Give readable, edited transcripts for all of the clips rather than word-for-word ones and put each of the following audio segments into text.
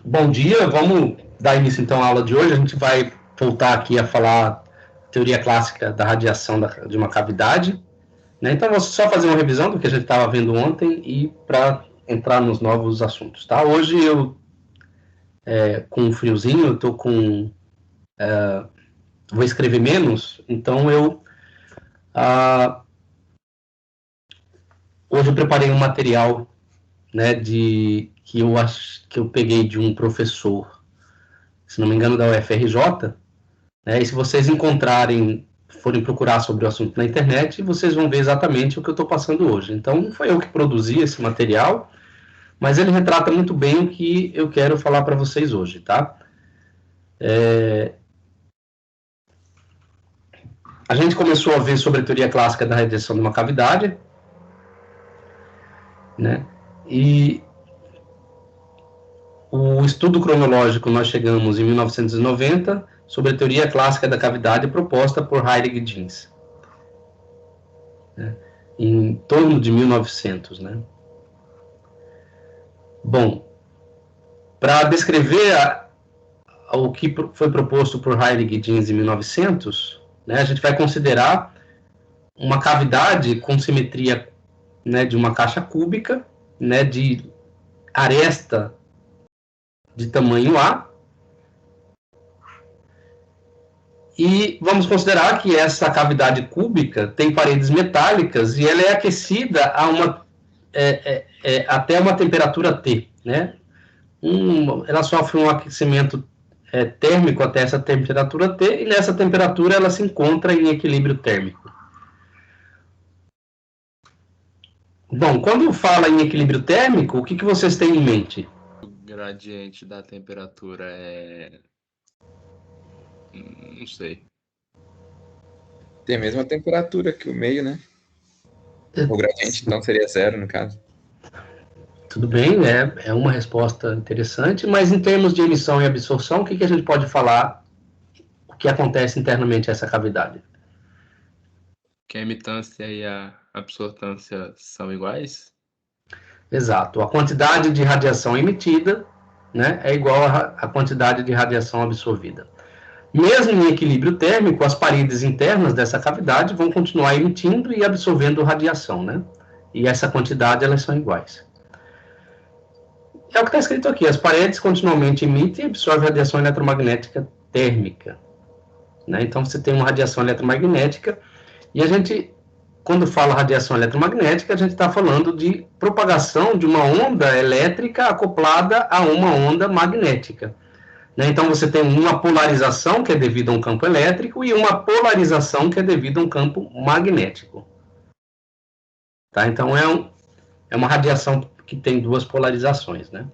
Bom dia, vamos dar início então à aula de hoje. A gente vai voltar aqui a falar teoria clássica da radiação de uma cavidade, né? Então, vou só fazer uma revisão do que a gente estava vendo ontem e para entrar nos novos assuntos, tá? Hoje eu, com um friozinho, eu estou com... vou escrever menos, então hoje eu preparei um material, né, que eu peguei de um professor, se não me engano, da UFRJ, né? E se vocês forem procurar sobre o assunto na internet, vocês vão ver exatamente o que eu estou passando hoje. Então, não foi eu que produzi esse material, mas ele retrata muito bem o que eu quero falar para vocês hoje, tá? A gente começou a ver sobre a teoria clássica da radiação de uma cavidade, né? E o estudo cronológico nós chegamos em 1990 sobre a teoria clássica da cavidade proposta por Heinrich Gies, né? Em torno de 1900, né? Bom, para descrever o que foi proposto por Heinrich Gies em 1900, né, a gente vai considerar uma cavidade com simetria, né, de uma caixa cúbica, né, de aresta de tamanho A, e vamos considerar que essa cavidade cúbica tem paredes metálicas e ela é aquecida até uma temperatura T, né? Ela sofre um aquecimento térmico até essa temperatura T, e nessa temperatura ela se encontra em equilíbrio térmico. Bom, quando fala em equilíbrio térmico, o que vocês têm em mente? O gradiente da temperatura é... não sei. Tem a mesma temperatura que o meio, né? O gradiente, então, seria zero, no caso. Tudo bem, é uma resposta interessante, mas em termos de emissão e absorção, o que a gente pode falar o que acontece internamente essa cavidade? Que a emitância e a absortância são iguais? Exato. A quantidade de radiação emitida, né, é igual à quantidade de radiação absorvida. Mesmo em equilíbrio térmico, as paredes internas dessa cavidade vão continuar emitindo e absorvendo radiação, né? E essa quantidade, elas são iguais. É o que está escrito aqui, as paredes continuamente emitem e absorvem radiação eletromagnética térmica, né? Então, você tem uma radiação eletromagnética, e a gente, quando fala radiação eletromagnética, a gente está falando de propagação de uma onda elétrica acoplada a uma onda magnética, né? Então, você tem uma polarização que é devido a um campo elétrico e uma polarização que é devido a um campo magnético. Tá? Então, é uma radiação que tem duas polarizações, né?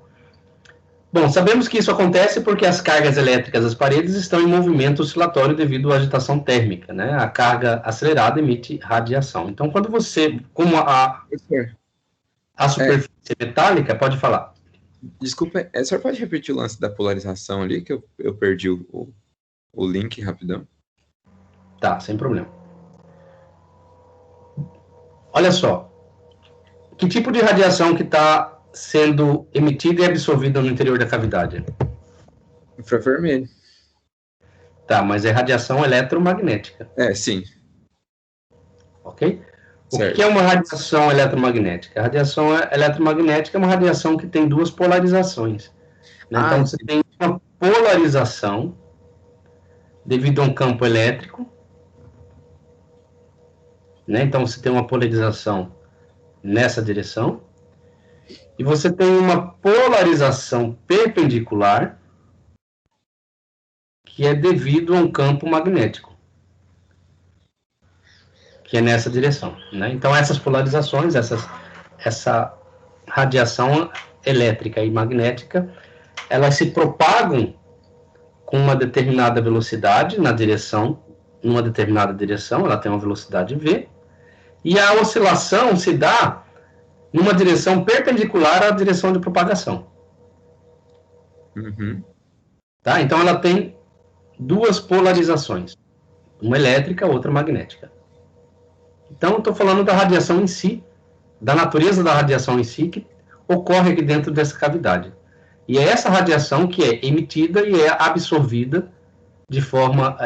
Bom, sabemos que isso acontece porque as cargas elétricas das paredes estão em movimento oscilatório devido à agitação térmica, né? A carga acelerada emite radiação. Então, quando você, como a superfície metálica, pode falar. Desculpa, a senhora pode repetir o lance da polarização ali, que eu perdi o link rapidão? Tá, sem problema. Olha só, que tipo de radiação que está sendo emitida e absorvida no interior da cavidade? Infravermelho. Tá, mas é radiação eletromagnética. Sim. Ok? O que é uma radiação eletromagnética? A radiação eletromagnética é uma radiação que tem duas polarizações, né? Então, você tem uma polarização devido a um campo elétrico, né? Então, você tem uma polarização nessa direção, e você tem uma polarização perpendicular, que é devido a um campo magnético, que é nessa direção, né? Então, essas polarizações, essa radiação elétrica e magnética, elas se propagam com uma determinada velocidade numa determinada direção, ela tem uma velocidade v, e a oscilação se dá numa direção perpendicular à direção de propagação. Uhum. Tá? Então, ela tem duas polarizações, uma elétrica, outra magnética. Então, estou falando da radiação em si, da natureza da radiação em si, que ocorre aqui dentro dessa cavidade. E é essa radiação que é emitida e é absorvida de forma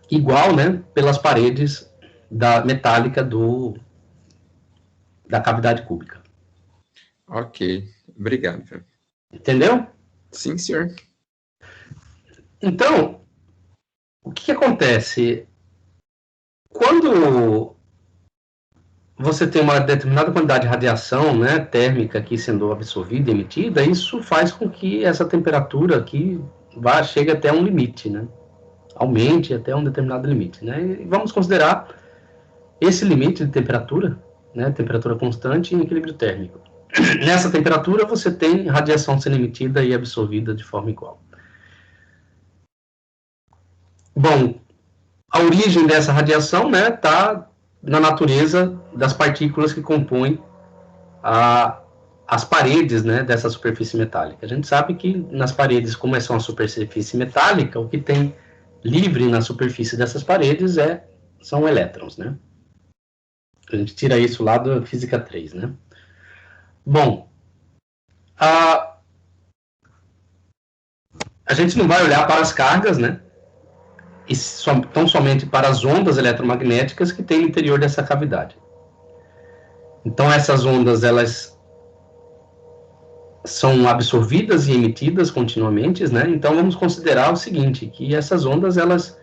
igual, né, pelas paredes metálica da cavidade cúbica. Ok, obrigado. Entendeu? Sim, senhor. Então, o que acontece? Quando você tem uma determinada quantidade de radiação, né, térmica aqui sendo absorvida e emitida, isso faz com que essa temperatura aqui chegue até um limite, né? Aumente até um determinado limite, né? E vamos considerar esse limite de temperatura, né, temperatura constante em equilíbrio térmico. Nessa temperatura você tem radiação sendo emitida e absorvida de forma igual. Bom, a origem dessa radiação, né, está na natureza das partículas que compõem as paredes, né, dessa superfície metálica. A gente sabe que nas paredes, como são a superfície metálica, o que tem livre na superfície dessas paredes são elétrons, né? A gente tira isso lá da física 3, né? Bom, a gente não vai olhar para as cargas, né? E tão somente para as ondas eletromagnéticas que tem no interior dessa cavidade. Então, essas ondas, elas são absorvidas e emitidas continuamente, né? Então, vamos considerar o seguinte, que essas ondas, elas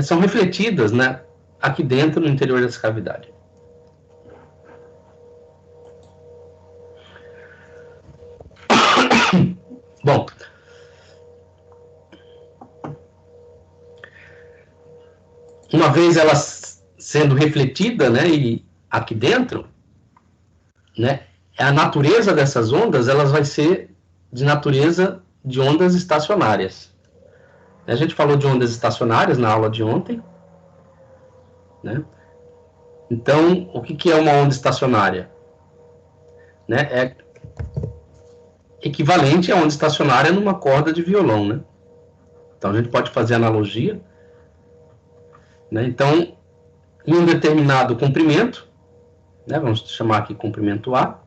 são refletidas, né, aqui dentro, no interior dessa cavidade. Bom, uma vez ela sendo refletida, né, e aqui dentro, né, a natureza dessas ondas, elas vai ser de natureza de ondas estacionárias. A gente falou de ondas estacionárias na aula de ontem, né? Então, o que é uma onda estacionária? Né? É equivalente a onda estacionária numa corda de violão, né? Então, a gente pode fazer analogia, né? Então, em um determinado comprimento, né? Vamos chamar aqui comprimento A,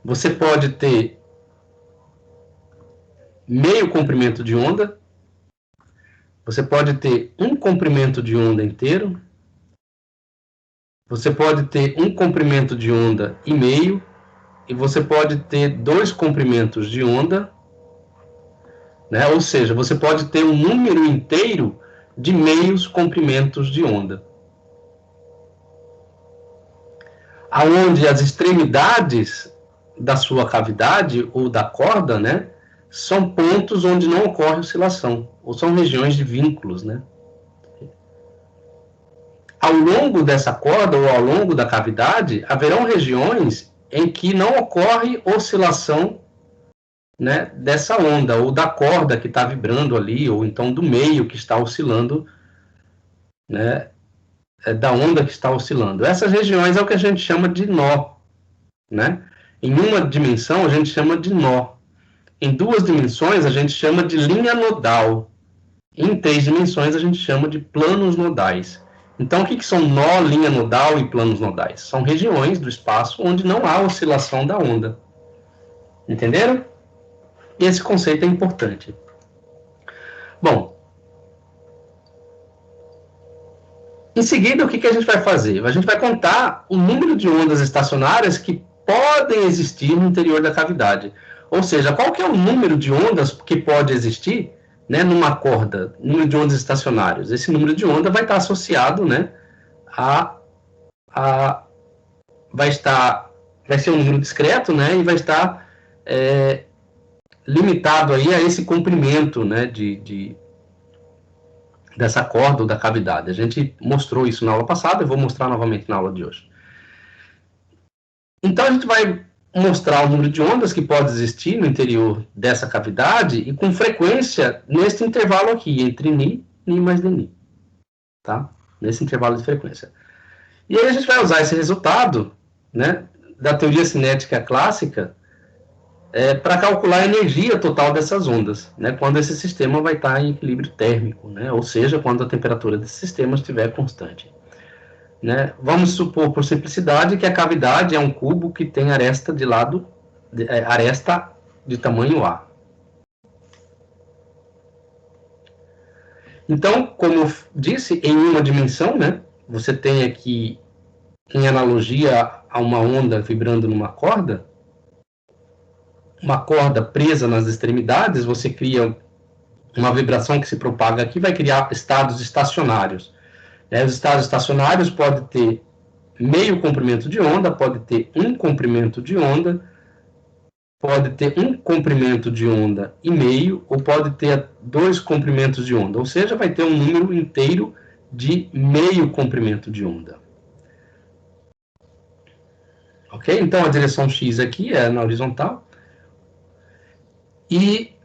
você pode ter meio comprimento de onda, você pode ter um comprimento de onda inteiro, você pode ter um comprimento de onda e meio, e você pode ter 2 comprimentos de onda, né? Ou seja, você pode ter um número inteiro de meios comprimentos de onda, aonde as extremidades da sua cavidade ou da corda, né, são pontos onde não ocorre oscilação, ou são regiões de vínculos, né? Ao longo dessa corda ou ao longo da cavidade, haverão regiões em que não ocorre oscilação, né, dessa onda, ou da corda que está vibrando ali, ou então do meio que está oscilando, né, da onda que está oscilando. Essas regiões é o que a gente chama de nó, né? Em uma dimensão, a gente chama de nó. Em 2 dimensões, a gente chama de linha nodal. Em 3 dimensões, a gente chama de planos nodais. Então, o que são nó, linha nodal e planos nodais? São regiões do espaço onde não há oscilação da onda. Entenderam? E esse conceito é importante. Bom, em seguida, o que a gente vai fazer? A gente vai contar o número de ondas estacionárias que podem existir no interior da cavidade. Ou seja, qual que é o número de ondas que pode existir, né, numa corda, número de ondas estacionárias? Esse número de onda vai estar associado, né, vai ser um número discreto, né, e vai estar limitado aí a esse comprimento, né, dessa corda ou da cavidade. A gente mostrou isso na aula passada, eu vou mostrar novamente na aula de hoje. Então, a gente vai mostrar o número de ondas que pode existir no interior dessa cavidade e com frequência nesse intervalo aqui, entre Ni mais Dni. Tá? Nesse intervalo de frequência. E aí a gente vai usar esse resultado, né, da teoria cinética clássica para calcular a energia total dessas ondas, né, quando esse sistema vai estar em equilíbrio térmico, né, ou seja, quando a temperatura desse sistema estiver constante. Né? Vamos supor, por simplicidade, que a cavidade é um cubo que tem aresta de tamanho A. Então, como eu disse, em uma dimensão, né, você tem aqui, em analogia a uma onda vibrando numa corda, uma corda presa nas extremidades, você cria uma vibração que se propaga aqui, vai criar estados estacionários. Os estados estacionários podem ter meio comprimento de onda, pode ter um comprimento de onda, pode ter um comprimento de onda e meio, ou pode ter 2 comprimentos de onda, ou seja, vai ter um número inteiro de meio comprimento de onda. Ok? Então, a direção X aqui é na horizontal. E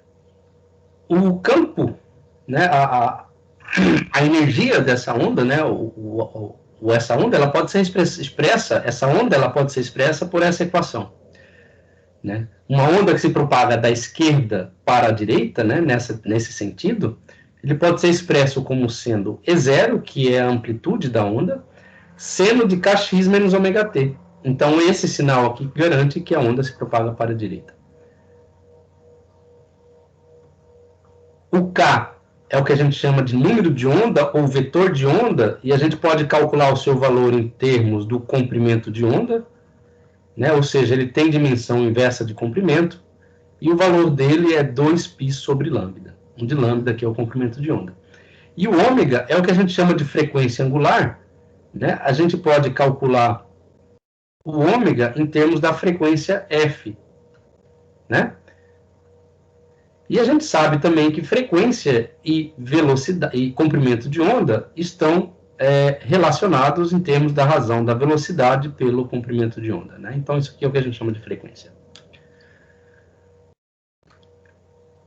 o campo, né, a energia dessa onda, né, essa onda, ela pode ser expressa, essa onda ela pode ser expressa por essa equação. Né? Uma onda que se propaga da esquerda para a direita, né, nesse sentido, ele pode ser expresso como sendo E0, que é a amplitude da onda, seno de kx menos ωt. Então, esse sinal aqui garante que a onda se propaga para a direita. O K é o que a gente chama de número de onda ou vetor de onda, e a gente pode calcular o seu valor em termos do comprimento de onda, né? Ou seja, ele tem dimensão inversa de comprimento, e o valor dele é 2π sobre lambda, onde lambda aqui é o comprimento de onda. E o ômega é o que a gente chama de frequência angular, né? A gente pode calcular o ômega em termos da frequência f, né? E a gente sabe também que frequência e velocidade e comprimento de onda estão relacionados em termos da razão da velocidade pelo comprimento de onda, né? Então, isso aqui é o que a gente chama de frequência.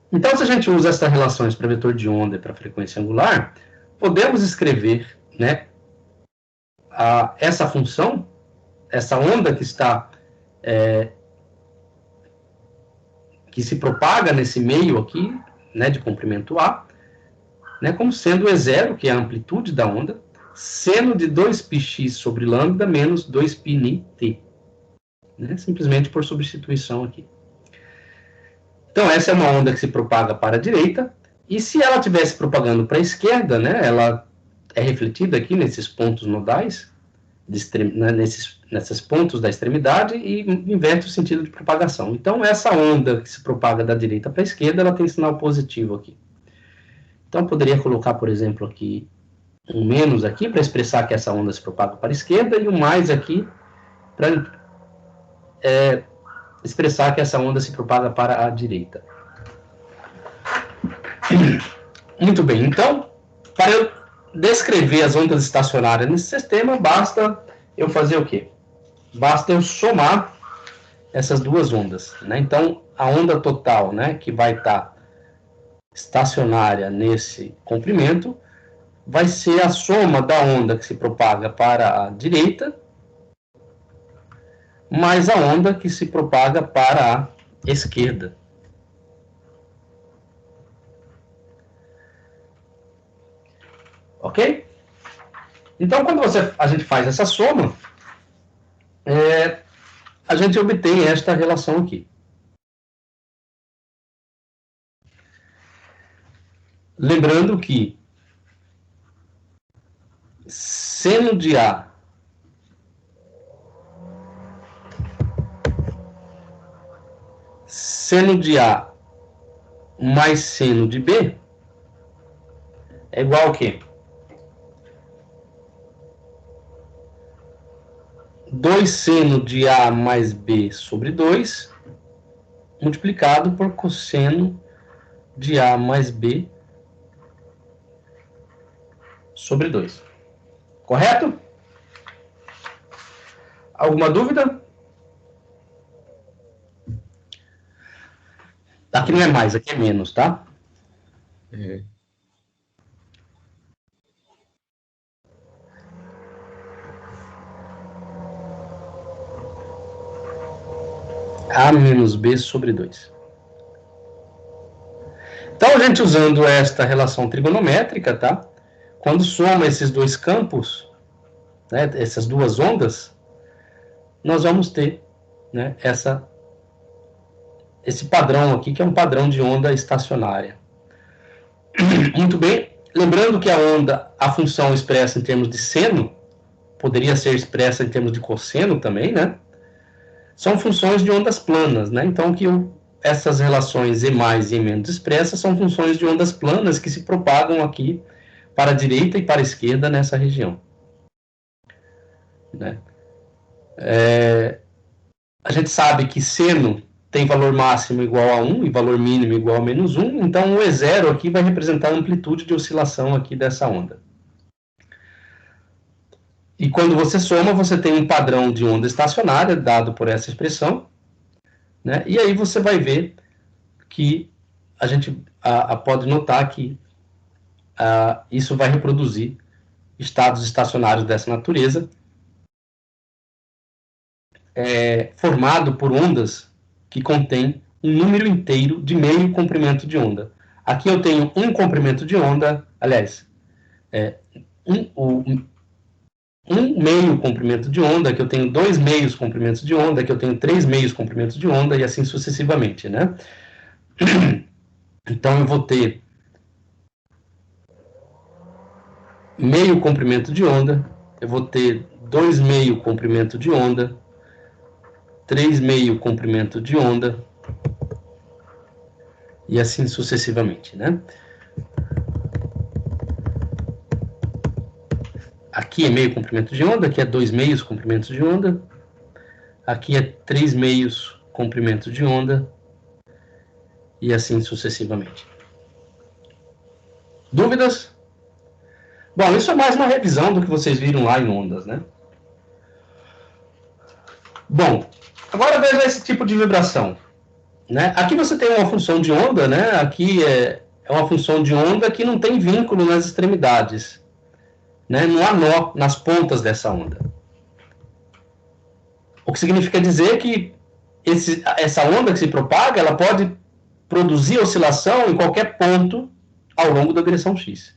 Então, se a gente usa essas relações para vetor de onda e para frequência angular, podemos escrever, né, essa função, essa onda que está que se propaga nesse meio aqui, né, de comprimento A, né, como sendo E0, que é a amplitude da onda, seno de 2πx sobre lambda menos 2π né, simplesmente por substituição aqui. Então, essa é uma onda que se propaga para a direita, e se ela estivesse propagando para a esquerda, né, ela é refletida aqui nesses pontos nodais, né, nesses pontos da extremidade, e inverte o sentido de propagação. Então, essa onda que se propaga da direita para a esquerda, ela tem sinal positivo aqui. Então, eu poderia colocar, por exemplo, aqui um menos aqui para expressar que essa onda se propaga para a esquerda, e um mais aqui para expressar que essa onda se propaga para a direita. Muito bem, então, para eu descrever as ondas estacionárias nesse sistema, basta eu fazer o quê? Basta eu somar essas duas ondas, né? Então, a onda total, né, que vai estar estacionária nesse comprimento, vai ser a soma da onda que se propaga para a direita, mais a onda que se propaga para a esquerda. Ok? Então, quando a gente faz essa soma, a gente obtém esta relação aqui. Lembrando que seno de A mais seno de B é igual a quê? 2 seno de A mais B sobre 2, multiplicado por cosseno de A mais B sobre 2. Correto? Alguma dúvida? Aqui não é mais, aqui é menos, tá? A menos B sobre 2. Então, a gente usando esta relação trigonométrica, tá? Quando soma esses dois campos, né, essas duas ondas, nós vamos ter, né, esse padrão aqui, que é um padrão de onda estacionária. Muito bem. Lembrando que a função expressa em termos de seno, poderia ser expressa em termos de cosseno também, né? São funções de ondas planas, né? Então, essas relações E mais e E menos expressas são funções de ondas planas que se propagam aqui para a direita e para a esquerda nessa região. Né? A gente sabe que seno tem valor máximo igual a 1 e valor mínimo igual a menos 1, então o E0 aqui vai representar a amplitude de oscilação aqui dessa onda. E quando você soma, você tem um padrão de onda estacionária, dado por essa expressão, né? E aí você vai ver que a gente pode notar que isso vai reproduzir estados estacionários dessa natureza, formado por ondas que contêm um número inteiro de meio comprimento de onda. Aqui eu tenho um comprimento de onda, aliás, um meio comprimento de onda, que eu tenho 2 meios comprimentos de onda, que eu tenho 3 meios comprimentos de onda, e assim sucessivamente, né? Então, eu vou ter meio comprimento de onda, eu vou ter 2 meio comprimento de onda, 3 meio comprimento de onda, e assim sucessivamente, né? Aqui é meio comprimento de onda, aqui é 2 meios comprimentos de onda, aqui é 3 meios comprimento de onda, e assim sucessivamente. Dúvidas? Bom, isso é mais uma revisão do que vocês viram lá em ondas, né? Bom, agora veja esse tipo de vibração. Né? Aqui você tem uma função de onda, né? Aqui é uma função de onda que não tem vínculo nas extremidades. Né? Não há nó nas pontas dessa onda. O que significa dizer que essa onda que se propaga, ela pode produzir oscilação em qualquer ponto ao longo da direção x.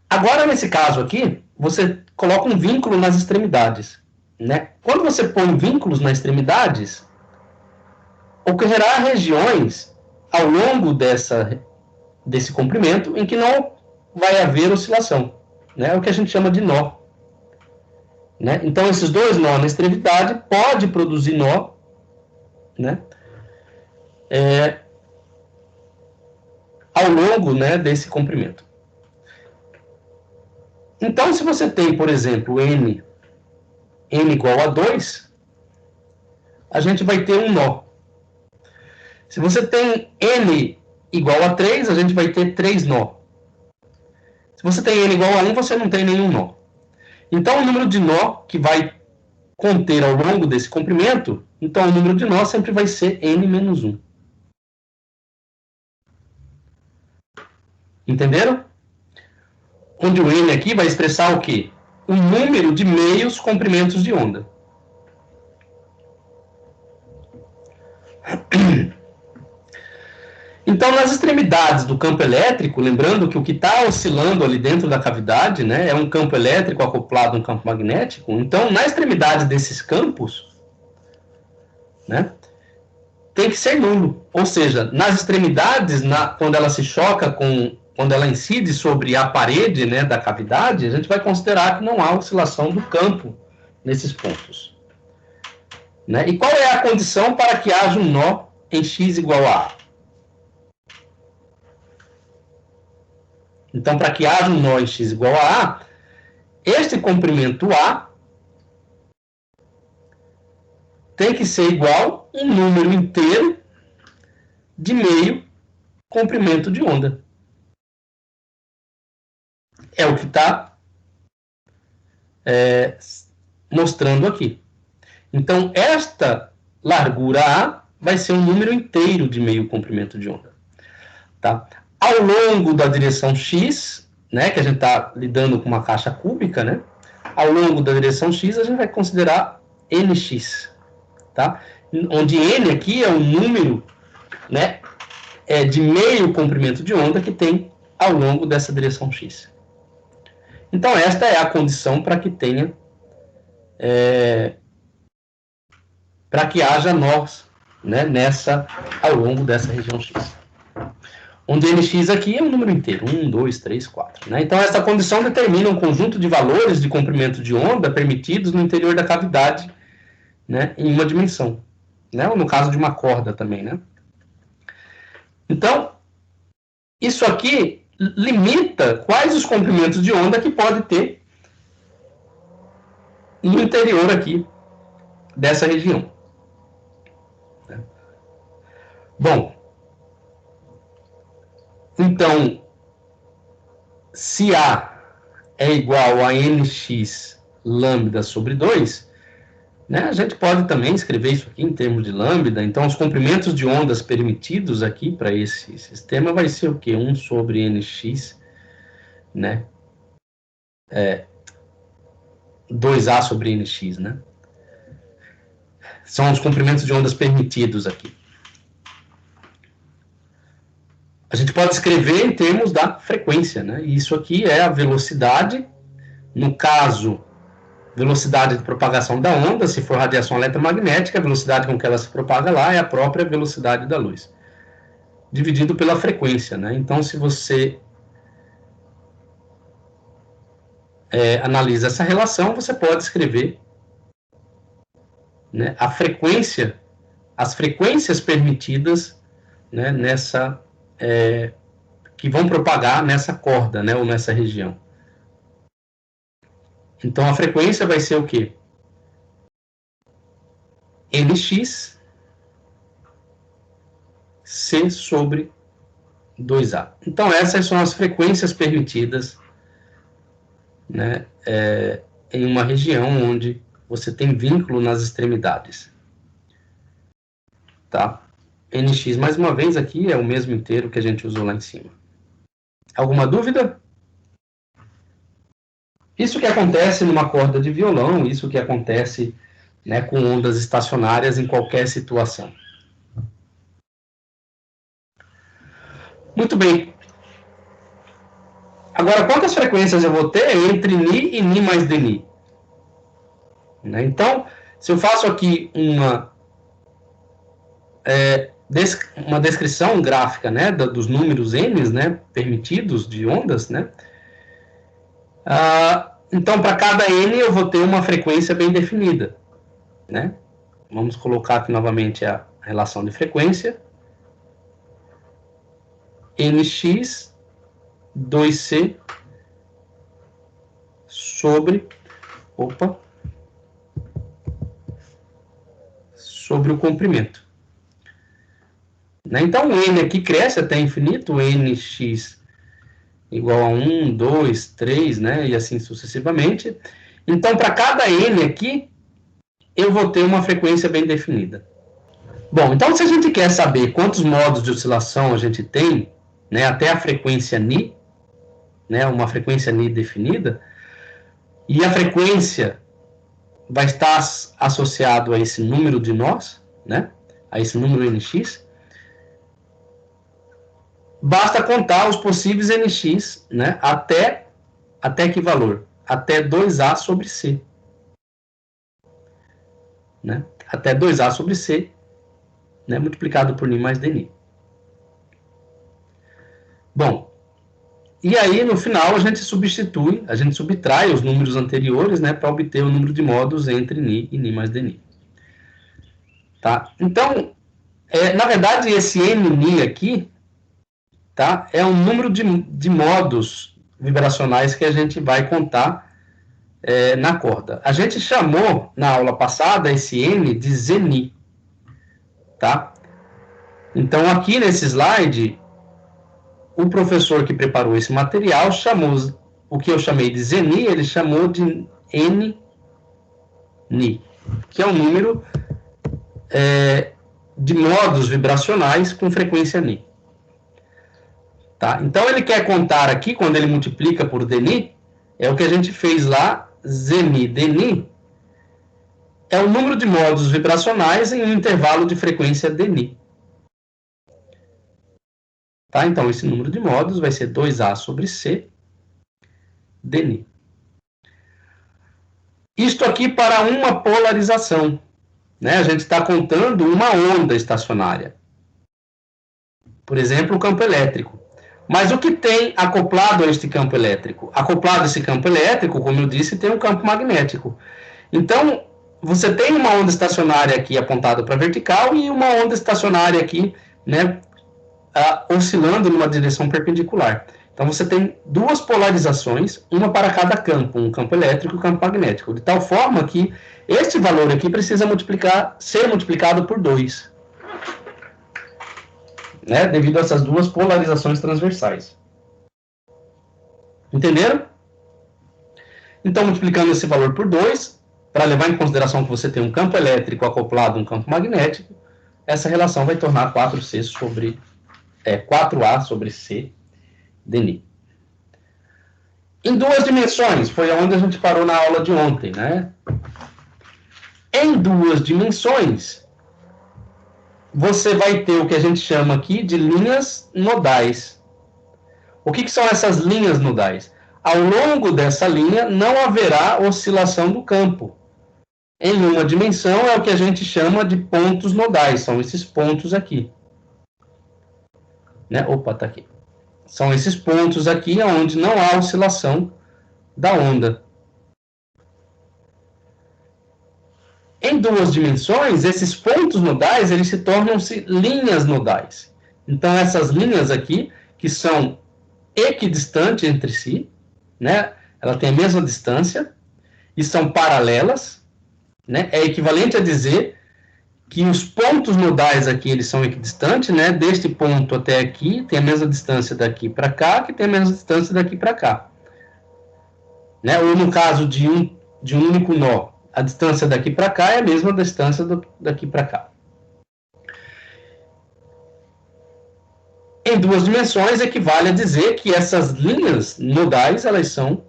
Agora, nesse caso aqui, você coloca um vínculo nas extremidades. Né? Quando você põe vínculos nas extremidades, ocorrerá regiões ao longo desse comprimento em que não vai haver oscilação. Né? É o que a gente chama de nó. Né? Então, esses dois nós na extremidade pode produzir nó, né? Ao longo, né, desse comprimento. Então, se você tem, por exemplo, n igual a 2, a gente vai ter um nó. Se você tem n igual a 3, a gente vai ter 3 nó. Se você tem n igual a 1, você não tem nenhum nó. Então, o número de nó que vai conter ao longo desse comprimento, então o número de nó sempre vai ser n menos 1. Entenderam? Onde o n aqui vai expressar o quê? O número de meios comprimentos de onda. Então, nas extremidades do campo elétrico, lembrando que o que está oscilando ali dentro da cavidade, né, é um campo elétrico acoplado a um campo magnético. Então, na extremidade desses campos, né, tem que ser nulo. Ou seja, nas extremidades, quando ela se choca quando ela incide sobre a parede, né, da cavidade, a gente vai considerar que não há oscilação do campo nesses pontos. Né? E qual é a condição para que haja um nó em x igual a A? Então, para que haja um nó em x igual a A, este comprimento A tem que ser igual a um número inteiro de meio comprimento de onda. É o que está mostrando aqui. Então, esta largura A vai ser um número inteiro de meio comprimento de onda. Tá? Ao longo da direção x, né, que a gente está lidando com uma caixa cúbica, né, ao longo da direção x, a gente vai considerar nx. tá? Onde N aqui é o número, né, de meio comprimento de onda que tem ao longo dessa direção x. Então, esta é a condição para que tenha, para que haja nós, né, ao longo dessa região x. Onde nx aqui é um número inteiro, 1, 2, 3, 4. Né? Então, essa condição determina um conjunto de valores de comprimento de onda permitidos no interior da cavidade, né, em uma dimensão. Né? Ou no caso de uma corda também. Né? Então, isso aqui limita quais os comprimentos de onda que pode ter no interior aqui dessa região. Né? Bom, então, se A é igual a nx lambda sobre 2, né, a gente pode também escrever isso aqui em termos de lambda. Então, os comprimentos de ondas permitidos aqui para esse sistema vai ser o quê? 1 sobre nx, né? 2A sobre nx, né? São os comprimentos de ondas permitidos aqui. A gente pode escrever em termos da frequência, né? E isso aqui é a velocidade, no caso, velocidade de propagação da onda, se for radiação eletromagnética, a velocidade com que ela se propaga lá é a própria velocidade da luz, dividido pela frequência, né? Então, se você analisa essa relação, você pode escrever, né, as frequências permitidas, né, que vão propagar nessa corda, né, ou nessa região. Então, a frequência vai ser o quê? Nx C sobre 2A. Então, essas são as frequências permitidas, né, em uma região onde você tem vínculo nas extremidades. Tá? Nx, mais uma vez, aqui é o mesmo inteiro que a gente usou lá em cima. Alguma dúvida? Isso que acontece numa corda de violão, isso que acontece, né, com ondas estacionárias em qualquer situação. Muito bem. Agora, quantas frequências eu vou ter entre Ni e Ni mais Dni? Né? Então, se eu faço aqui uma descrição gráfica, né, dos números N, né, permitidos de ondas, né, então, para cada N eu vou ter uma frequência bem definida. Né? Vamos colocar aqui novamente a relação de frequência. Nx 2C sobre o comprimento. Né? Então, o N aqui cresce até infinito, Nx igual a 1, 2, 3, né? E assim sucessivamente. Então, para cada N aqui, eu vou ter uma frequência bem definida. Bom, então se a gente quer saber quantos modos de oscilação a gente tem, né, até a frequência Ni, né, uma frequência Ni definida, e a frequência vai estar associado a esse número de nós, né, a esse número Nx, basta contar os possíveis Nx, né, até que valor? Até 2A sobre C. Né? Até 2A sobre C, né, multiplicado por Ni mais Dni. Bom, e aí no final a gente subtrai os números anteriores, né, para obter o número de modos entre Ni e Ni mais Dni. Tá? Então, na verdade, esse Nni aqui, tá, é um número de modos vibracionais que a gente vai contar na corda. A gente chamou, na aula passada, esse N de Zni. Tá? Então, aqui nesse slide, o professor que preparou esse material chamou o que eu chamei de Zni, ele chamou de Nni, que é um número de modos vibracionais com frequência Ni. Tá? Então, ele quer contar aqui, quando ele multiplica por Dni, é o que a gente fez lá, Zni Dni, é o número de modos vibracionais em um intervalo de frequência dni. Tá? Então, esse número de modos vai ser 2A sobre C dni. Isto aqui para uma polarização. Né? A gente está contando uma onda estacionária. Por exemplo, o campo elétrico. Mas o que tem acoplado a este campo elétrico? Acoplado a esse campo elétrico, como eu disse, tem um campo magnético. Então, você tem uma onda estacionária aqui apontada para a vertical e uma onda estacionária aqui, né, oscilando numa direção perpendicular. Então, você tem duas polarizações, uma para cada campo, um campo elétrico e um campo magnético, de tal forma que este valor aqui precisa ser multiplicado por 2. Né, devido a essas duas polarizações transversais. Entenderam? Então, multiplicando esse valor por 2, para levar em consideração que você tem um campo elétrico acoplado a um campo magnético, essa relação vai tornar 4A sobre C dni. Em duas dimensões, foi onde a gente parou na aula de ontem, né? Em duas dimensões, você vai ter o que a gente chama aqui de linhas nodais. O que são essas linhas nodais? Ao longo dessa linha não haverá oscilação do campo. Em uma dimensão é o que a gente chama de pontos nodais, são esses pontos aqui. Né? Opa, tá aqui. São esses pontos aqui onde não há oscilação da onda. Em duas dimensões, esses pontos nodais, eles se tornam-se linhas nodais. Então, essas linhas aqui, que são equidistantes entre si, né? Ela tem a mesma distância, e são paralelas, né? É equivalente a dizer que os pontos nodais aqui, eles são equidistantes, né? Deste ponto até aqui, tem a mesma distância daqui para cá, que tem a mesma distância daqui para cá. Né? Ou no caso de um único nó, a distância daqui para cá é a mesma distância daqui para cá. Em duas dimensões, equivale a dizer que essas linhas nodais, elas são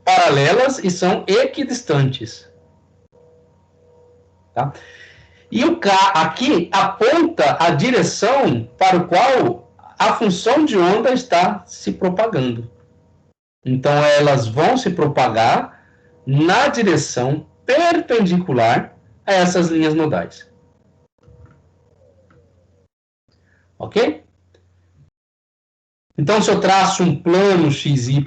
paralelas e são equidistantes. Tá? E o K aqui aponta a direção para o qual a função de onda está se propagando. Então, elas vão se propagar na direção perpendicular a essas linhas nodais. Ok? Então, se eu traço um plano XY,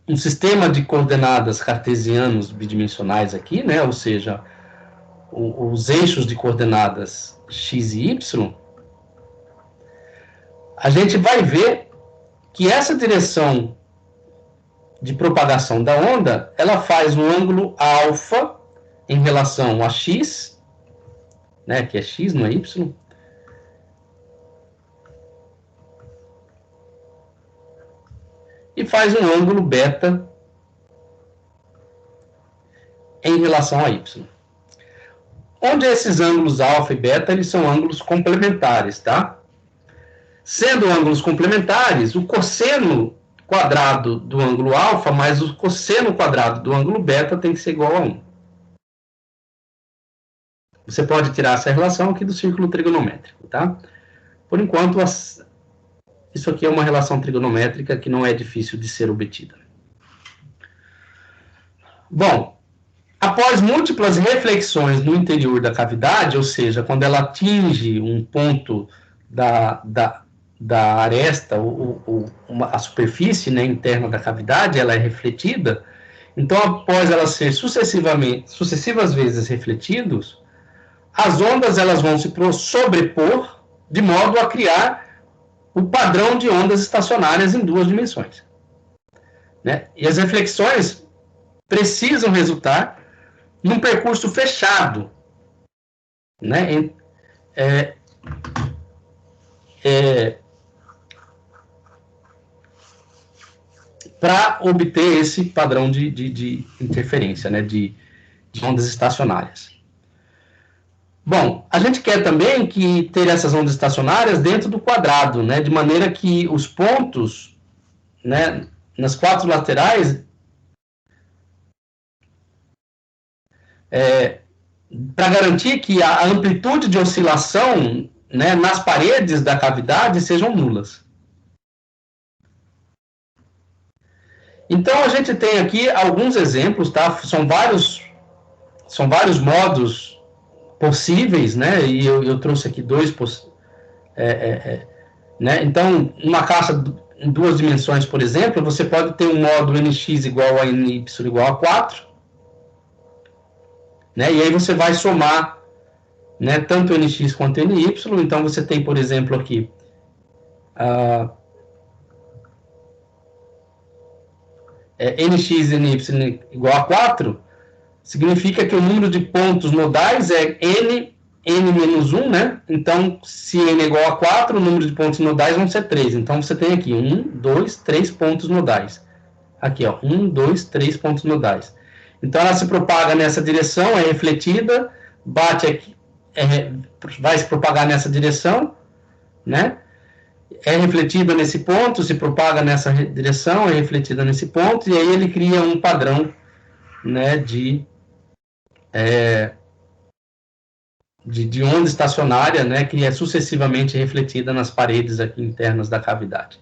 um sistema de coordenadas cartesianos bidimensionais aqui, né? Ou seja, os eixos de coordenadas x e y, a gente vai ver que essa direção de propagação da onda, ela faz um ângulo alfa em relação a x, né, que é x, não é y, e faz um ângulo beta em relação a y. Onde esses ângulos alfa e beta, eles são ângulos complementares, tá? Sendo ângulos complementares, o cosseno quadrado do ângulo alfa mais o cosseno quadrado do ângulo beta tem que ser igual a 1. Você pode tirar essa relação aqui do círculo trigonométrico, tá? Por enquanto, isso aqui é uma relação trigonométrica que não é difícil de ser obtida. Bom, após múltiplas reflexões no interior da cavidade, ou seja, quando ela atinge um ponto da aresta, a superfície, né, interna da cavidade, ela é refletida. Então, após ela ser sucessivas vezes refletidos, as ondas elas vão se sobrepor de modo a criar o padrão de ondas estacionárias em duas dimensões. Né? E as reflexões precisam resultar num percurso fechado, né? Para obter esse padrão de interferência, né? de ondas estacionárias. Bom, a gente quer também ter essas ondas estacionárias dentro do quadrado, né? De maneira que os pontos, né, nas quatro laterais, para garantir que a amplitude de oscilação, né, nas paredes da cavidade sejam nulas. Então, a gente tem aqui alguns exemplos, tá? São vários modos possíveis, né? E eu trouxe aqui dois, né? Então, uma caixa em 2 dimensões, por exemplo, você pode ter um modo nx igual a ny igual a 4, né? E aí você vai somar, né, tanto nx quanto ny. Então, você tem, por exemplo, aqui nx e ny igual a 4, significa que o número de pontos nodais é n menos 1, né? Então, se n é igual a 4, o número de pontos nodais vão ser 3. Então, você tem aqui 1, 2, 3 pontos nodais. Aqui, ó, 1, 2, 3 pontos nodais. Então, ela se propaga nessa direção, é refletida, bate aqui, vai se propagar nessa direção, né? É refletida nesse ponto, se propaga nessa direção, é refletida nesse ponto, e aí ele cria um padrão, né, de onda estacionária, né, que é sucessivamente refletida nas paredes aqui internas da cavidade.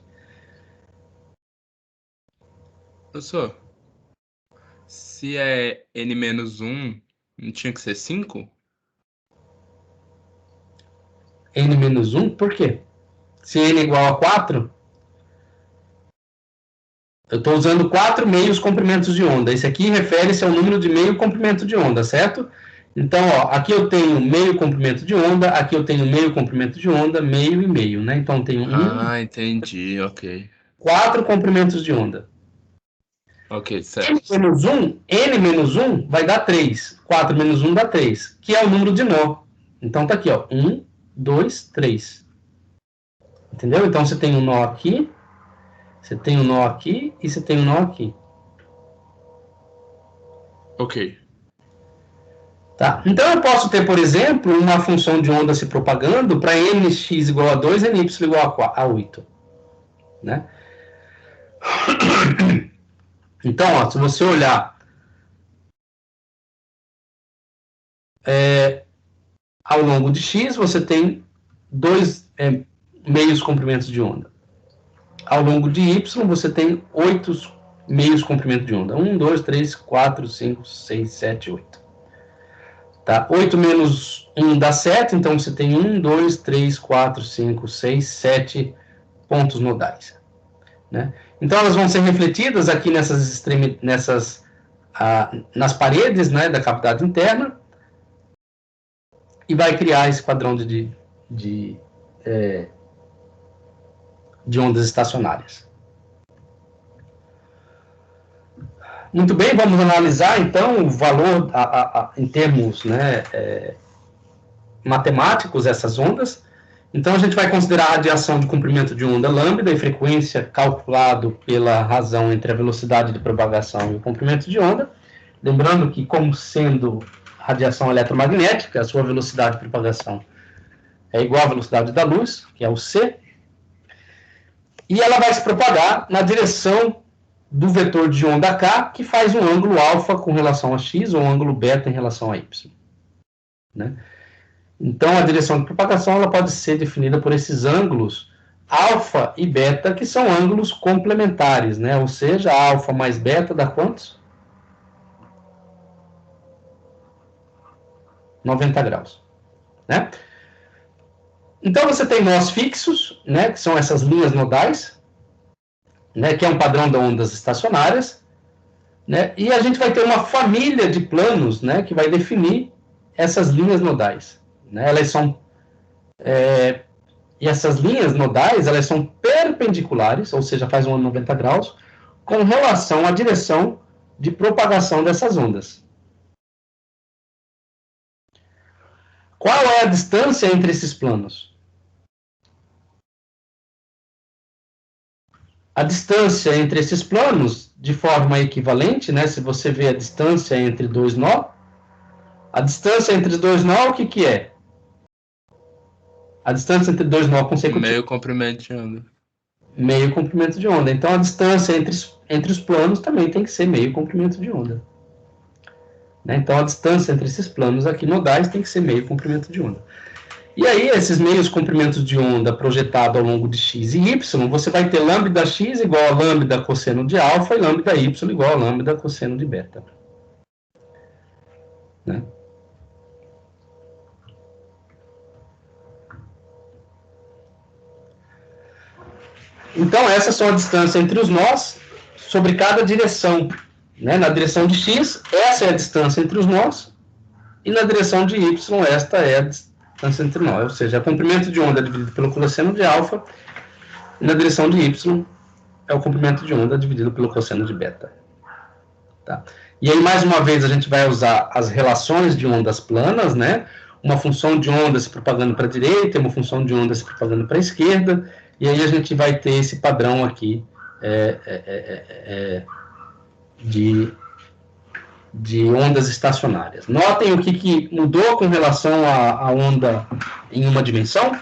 Professor, se é n-1, não tinha que ser 5? N-1, por quê? Se n é igual a 4, eu estou usando 4 meios comprimentos de onda. Esse aqui refere-se ao número de meio comprimento de onda, certo? Então, ó, aqui eu tenho meio comprimento de onda, aqui eu tenho meio comprimento de onda, meio e meio, né? Então, eu tenho Entendi, ok. 4 comprimentos de onda. Ok, certo. N menos 1 vai dar 3. 4 menos 1 dá 3, que é o número de nó. Então, tá aqui, ó, 1, 2, 3. Entendeu? Então, você tem um nó aqui, você tem um nó aqui e você tem um nó aqui. Ok. Tá? Então, eu posso ter, por exemplo, uma função de onda se propagando para nx igual a 2 e ny igual a 8. Né? Então, ó, se você olhar ao longo de x, você tem 2 meios comprimentos de onda. Ao longo de y, você tem 8 meios comprimentos de onda. 1, 2, 3, 4, 5, 6, 7, 8. Tá? 8 menos 1 dá 7, então você tem 1, 2, 3, 4, 5, 6, 7 pontos nodais. Né? Então, elas vão ser refletidas aqui nas paredes, né, da cavidade interna, e vai criar esse padrão de ondas estacionárias. Muito bem, vamos analisar então o valor em termos, né, matemáticos dessas ondas. Então, a gente vai considerar a radiação de comprimento de onda lambda e frequência calculado pela razão entre a velocidade de propagação e o comprimento de onda. Lembrando que, como sendo radiação eletromagnética, a sua velocidade de propagação é igual à velocidade da luz, que é o c, e ela vai se propagar na direção do vetor de onda k, que faz um ângulo alfa com relação a x ou um ângulo beta em relação a y. Né? Então, a direção de propagação ela pode ser definida por esses ângulos alfa e beta, que são ângulos complementares, né? Ou seja, alfa mais beta dá quantos? 90 graus. Né? Então, você tem nós fixos, né, que são essas linhas nodais, né, que é um padrão de ondas estacionárias, né, e a gente vai ter uma família de planos, né, que vai definir essas linhas nodais. Né, e essas linhas nodais, elas são perpendiculares, ou seja, faz um ângulo 90 graus, com relação à direção de propagação dessas ondas. Qual é a distância entre esses planos? A distância entre esses planos, de forma equivalente, né, se você vê a distância entre dois nós, a distância entre dois nós, o que é? A distância entre dois nós consecutivos. Meio comprimento de onda. Meio comprimento de onda. Então, a distância entre os planos também tem que ser meio comprimento de onda. né? Então, a distância entre esses planos aqui nodais tem que ser meio comprimento de onda. E aí, esses meios comprimentos de onda projetados ao longo de x e y, você vai ter lambda x igual a lambda cosseno de alfa e lambda y igual a lambda cosseno de beta. Né? Então, essas são a distância entre os nós sobre cada direção. Né? Na direção de x, essa é a distância entre os nós, e na direção de y, esta é a distância entre nós. Ou seja, o comprimento de onda dividido pelo cosseno de alfa, e na direção de y, é o comprimento de onda dividido pelo cosseno de beta. Tá? E aí, mais uma vez, a gente vai usar as relações de ondas planas, né? Uma função de onda se propagando para a direita, uma função de onda se propagando para a esquerda, e aí a gente vai ter esse padrão aqui de ondas estacionárias. Notem o que mudou com relação à onda em uma dimensão.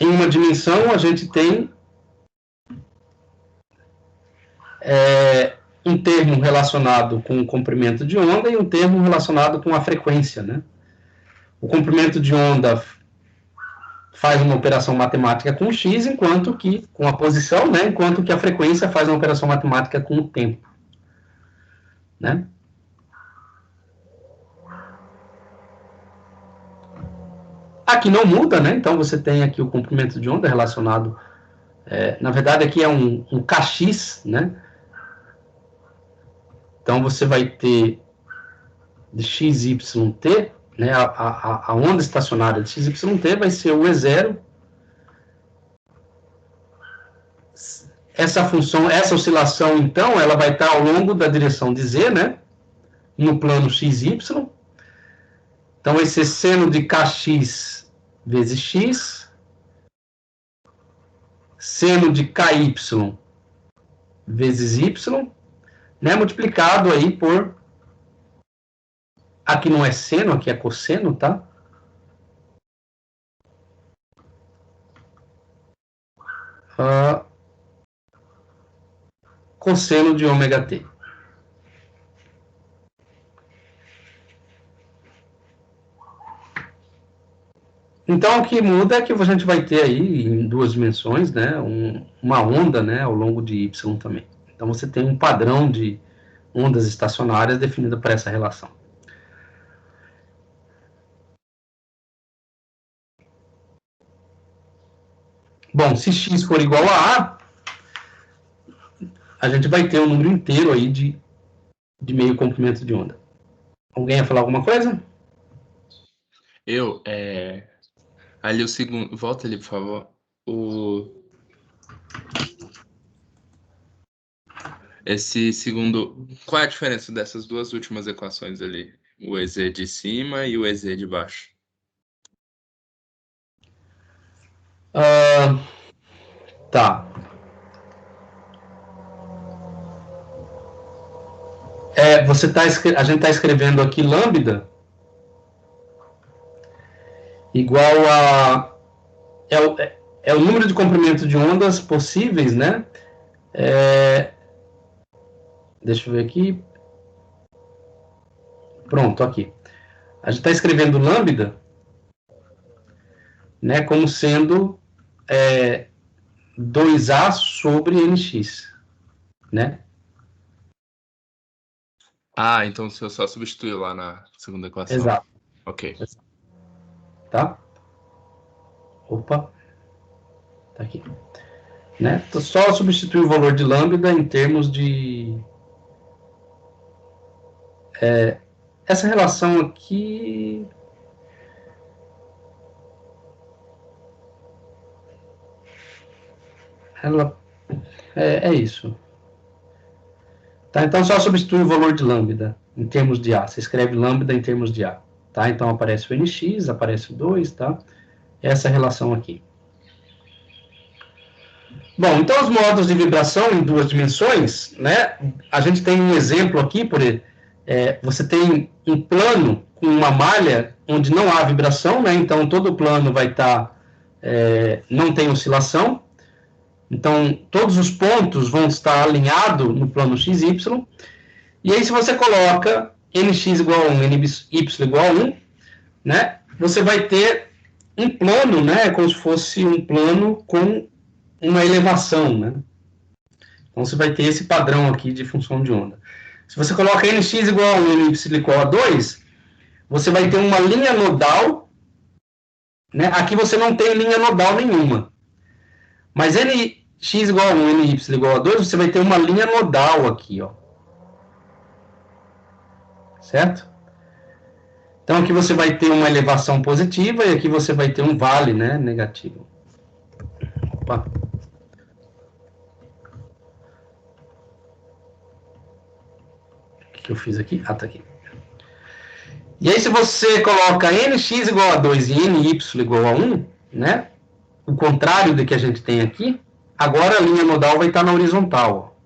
Em uma dimensão, a gente tem um termo relacionado com o comprimento de onda e um termo relacionado com a frequência, né? O comprimento de onda faz uma operação matemática com o x, enquanto que, com a posição, né? Enquanto que a frequência faz uma operação matemática com o tempo. Né? Aqui não muda, né? Então você tem aqui o comprimento de onda relacionado, na verdade aqui é um kx, né? Então você vai ter de xyt, né? A onda estacionária de xyt vai ser o E0. Essa função, essa oscilação, então, ela vai estar ao longo da direção de z, né? No plano xy. Então, vai ser seno de kx vezes x, seno de ky vezes y, né? Multiplicado aí por... Aqui não é seno, aqui é cosseno, tá? Cosseno de ômega t. Então, o que muda é que a gente vai ter aí, em duas dimensões, né, uma onda, né, ao longo de y também. Então, você tem um padrão de ondas estacionárias definido por essa relação. Bom, se x for igual a gente vai ter um número inteiro aí de meio comprimento de onda. Alguém ia falar alguma coisa? Ali o segundo... Volta ali, por favor. Esse segundo... Qual é a diferença dessas duas últimas equações ali? O EZ de cima e o EZ de baixo. Tá. A gente está escrevendo aqui lambda igual a... É o número de comprimento de ondas possíveis, né? Deixa eu ver aqui. Pronto, aqui. A gente está escrevendo lambda, né, como sendo 2A sobre nx, né? Então se eu só substituir lá na segunda equação. Exato. Ok. Tá? Opa. Tá aqui. Né? Então, só substituir o valor de lambda em termos de... essa relação aqui... Ela... É isso. Tá? Então, só substitui o valor de lambda em termos de A. Você escreve lambda em termos de A. Tá? Então, aparece o nx, aparece o 2, tá? Essa relação aqui. Bom, então, os modos de vibração em duas dimensões, né? A gente tem um exemplo aqui, você tem um plano com uma malha onde não há vibração, né? Então, todo o plano vai estar... não tem oscilação. Então, todos os pontos vão estar alinhados no plano XY. E aí, se você coloca nx igual a 1, ny igual a 1, né, você vai ter um plano, né, como se fosse um plano com uma elevação, né? Então, você vai ter esse padrão aqui de função de onda. Se você coloca nx igual a 1 e ny igual a 2, você vai ter uma linha nodal, né? Aqui você não tem linha nodal nenhuma. Mas nx igual a 1 e ny igual a 2, você vai ter uma linha nodal aqui, ó. Certo? Então, aqui você vai ter uma elevação positiva e aqui você vai ter um vale, né, negativo. Opa. O que eu fiz aqui? Ah, tá aqui. E aí, se você coloca nx igual a 2 e ny igual a 1, né, o contrário do que a gente tem aqui, agora a linha nodal vai estar na horizontal.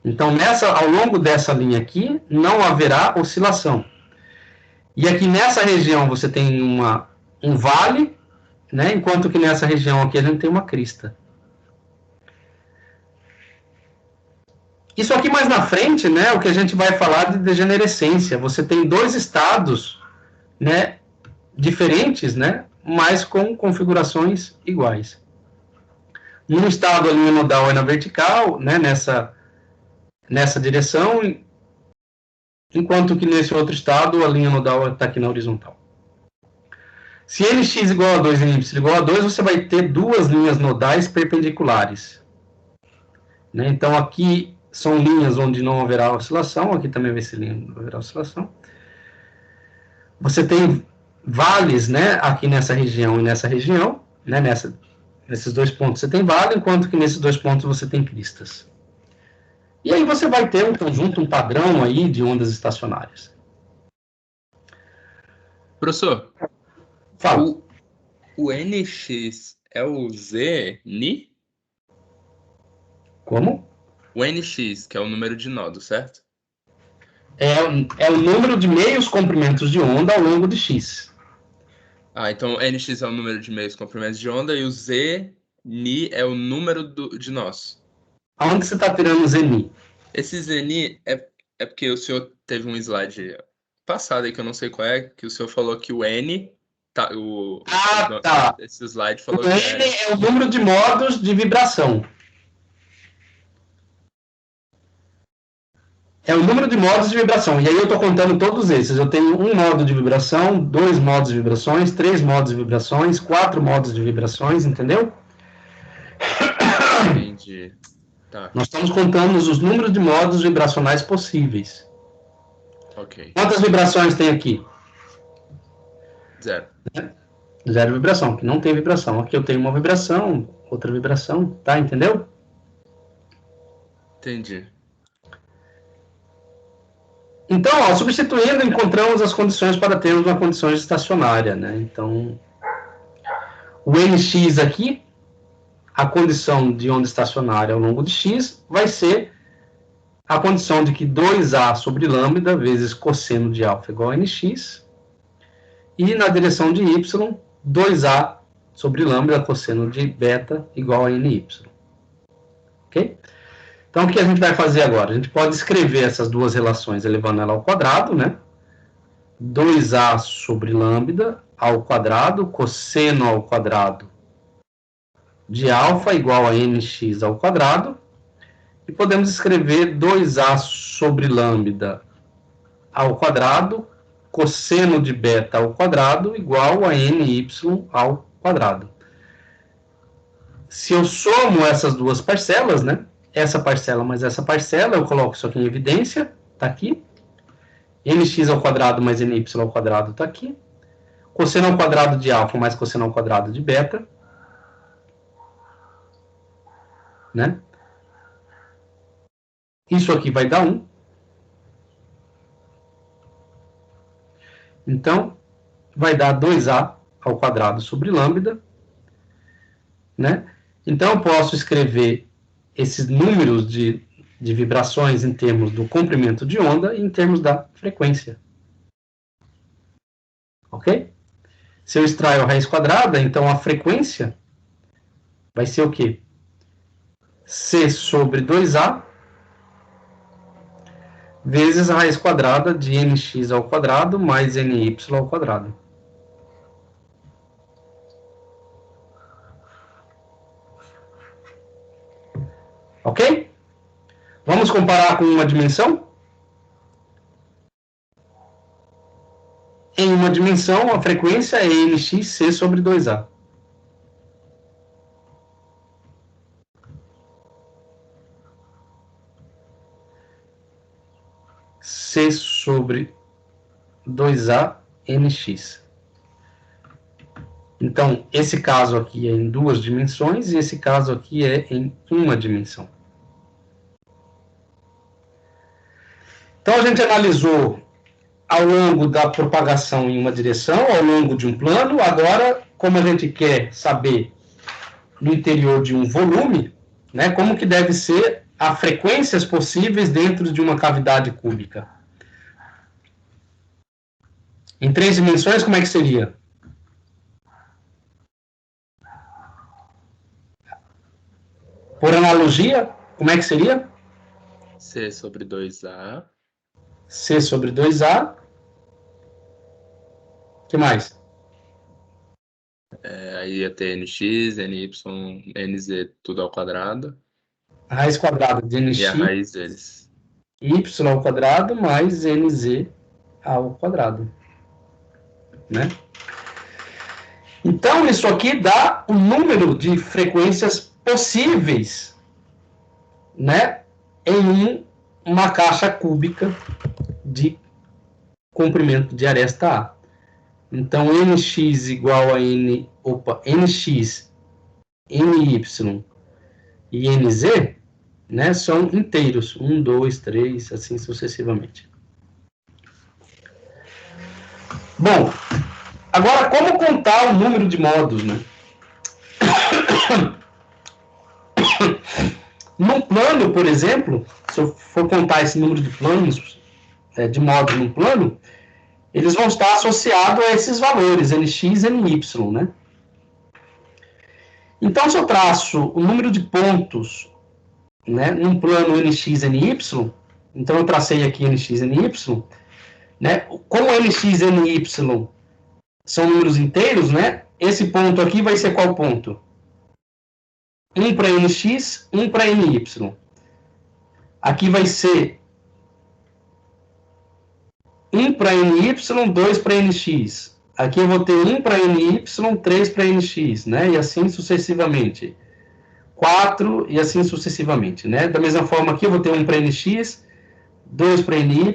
Então, ao longo dessa linha aqui, não haverá oscilação. E aqui nessa região você tem um vale, né, enquanto que nessa região aqui a gente tem uma crista. Isso aqui mais na frente, né, o que a gente vai falar de degenerescência. Você tem dois estados, né, diferentes, né, mas com configurações iguais. Num estado a linha nodal é na vertical, né, nessa direção, enquanto que nesse outro estado a linha nodal está aqui na horizontal. Se nx igual a 2 e ny igual a 2, você vai ter duas linhas nodais perpendiculares. Né? Então, aqui são linhas onde não haverá oscilação, aqui também vai ser linha onde não haverá oscilação. Você tem vales, né, aqui nessa região e nessa região, né, nesses dois pontos você tem vale, enquanto que nesses dois pontos você tem cristas. E aí você vai ter um conjunto, um padrão aí de ondas estacionárias. Professor, Fala. o NX é o Z, Ni? Como? O NX, que é o número de nodo, certo? É o número de meios comprimentos de onda ao longo de X. Ah, então NX é o número de meios comprimentos de onda e o Z, Ni, é o número de nós. Aonde você está tirando o Zni? Esse Zeni é porque o senhor teve um slide passado aí que eu não sei qual é, que o senhor falou que o N, tá, Tá. esse slide O falou que N é o número de modos de vibração. É o número de modos de vibração. E aí eu estou contando todos esses. Eu tenho um modo de vibração, 2 modos de vibrações, 3 modos de vibrações, 4 modos de vibrações, entendeu? Entendi. Tá, Nós estamos contando os números de modos vibracionais possíveis. ok. Quantas vibrações tem aqui? 0. 0 vibração, que não tem vibração. Aqui eu tenho uma vibração, outra vibração, tá? Entendeu? Entendi. Então, ó, substituindo, encontramos as condições para termos uma condição estacionária, né? Então, o Nx aqui, a condição de onda estacionária ao longo de x, vai ser a condição de que 2a sobre lambda vezes cosseno de alfa igual a nx, e na direção de y, 2a sobre lambda cosseno de beta igual a ny. Ok? Então, o que a gente vai fazer agora? A gente pode escrever essas duas relações elevando ela ao quadrado, né? 2a sobre lambda ao quadrado, cosseno ao quadrado de alfa igual a nx ao quadrado. E podemos escrever 2a sobre lambda ao quadrado, cosseno de beta ao quadrado, igual a ny ao quadrado. Se eu somo essas duas parcelas, né? Essa parcela mais essa parcela, eu coloco isso aqui em evidência, tá aqui. Nx ao quadrado mais ny ao quadrado tá aqui. Cosseno ao quadrado de alfa mais cosseno ao quadrado de beta, né? Isso aqui vai dar 1. Então, vai dar 2a ao quadrado sobre lambda, né? Então, eu posso escrever esses números de vibrações em termos do comprimento de onda e em termos da frequência. Ok? Se eu extraio a raiz quadrada, então a frequência vai ser o quê? C sobre 2A vezes a raiz quadrada de nx ao quadrado mais ny ao quadrado. Ok? Vamos comparar com uma dimensão? Em uma dimensão, a frequência é nxc sobre 2A. C sobre 2A nx. Então, esse caso aqui é em duas dimensões e esse caso aqui é em uma dimensão. Então, a gente analisou ao longo da propagação em uma direção, ao longo de um plano. Agora, como a gente quer saber no interior de um volume, né, como que deve ser as frequências possíveis dentro de uma cavidade cúbica. Em 3 dimensões, como é que seria? Por analogia, como é que seria? C sobre 2A. C sobre 2A. O que mais? Aí ia ter nx, ny, nz, tudo ao quadrado. A raiz quadrada de nx E a raiz deles. y ao quadrado mais nz ao quadrado. Né? Então, isso aqui dá o número de frequências possíveis, né, em uma caixa cúbica de comprimento de aresta A. Então, nx igual a nx, ny e nz, né, são inteiros. 1, 2, 3, assim sucessivamente. Bom, agora como contar o número de modos, né? Num plano, por exemplo, se eu for contar esse número de planos, de modos num plano, eles vão estar associados a esses valores, nx e ny, né? Então, se eu traço o número de pontos, né, num plano nx e ny, então eu tracei aqui nx e ny, né? Como nx e ny são números inteiros, né? Esse ponto aqui vai ser qual ponto? 1 para nx, 1 para ny. Aqui vai ser 1 para ny, 2 para nx. Aqui eu vou ter 1 para ny, 3 para nx, né? E assim sucessivamente. 4 e assim sucessivamente, né? Da mesma forma aqui eu vou ter 1 para nx, 2 para ny,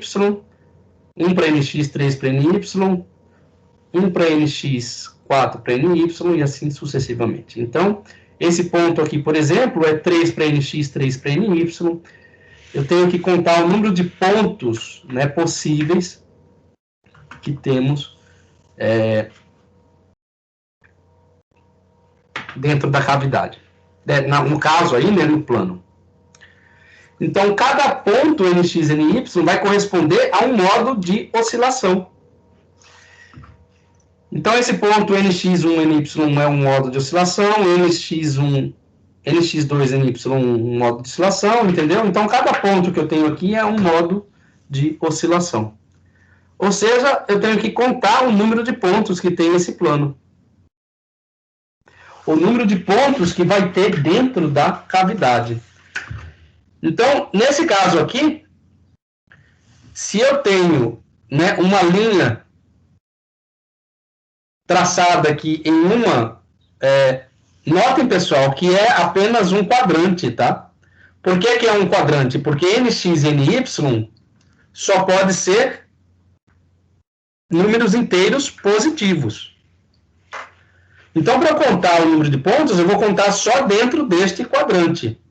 1 para nx, 3 para ny, 1 para nx, 4 para ny e assim sucessivamente. Então, esse ponto aqui, por exemplo, é 3 para nx, 3 para ny. Eu tenho que contar o número de pontos, né, possíveis que temos dentro da cavidade. No caso aí, né, no plano. Então, cada ponto nx e ny vai corresponder a um modo de oscilação. Então, esse ponto nx1, ny é um modo de oscilação, nx1, nx2, ny um modo de oscilação, entendeu? Então, cada ponto que eu tenho aqui é um modo de oscilação. Ou seja, eu tenho que contar o número de pontos que tem esse plano. O número de pontos que vai ter dentro da cavidade. Então, nesse caso aqui, se eu tenho, né, uma linha traçada aqui em uma... notem, pessoal, que é apenas um quadrante, tá? Por que é um quadrante? Porque nx e ny só pode ser números inteiros positivos. Então, para contar o número de pontos, eu vou contar só dentro deste quadrante,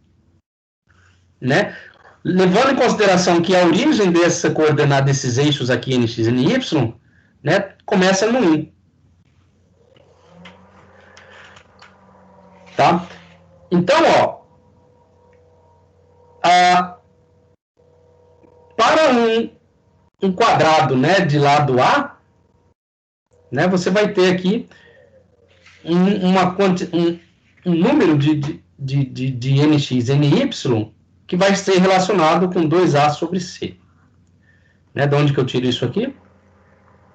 né? Levando em consideração que a origem dessa coordenada, desses eixos aqui, nx e ny, né, começa no 1. Tá? Então, ó, para um quadrado, né, de lado A, né, você vai ter aqui um número de de nx, ny, que vai ser relacionado com 2a sobre c. Né? De onde que eu tiro isso aqui?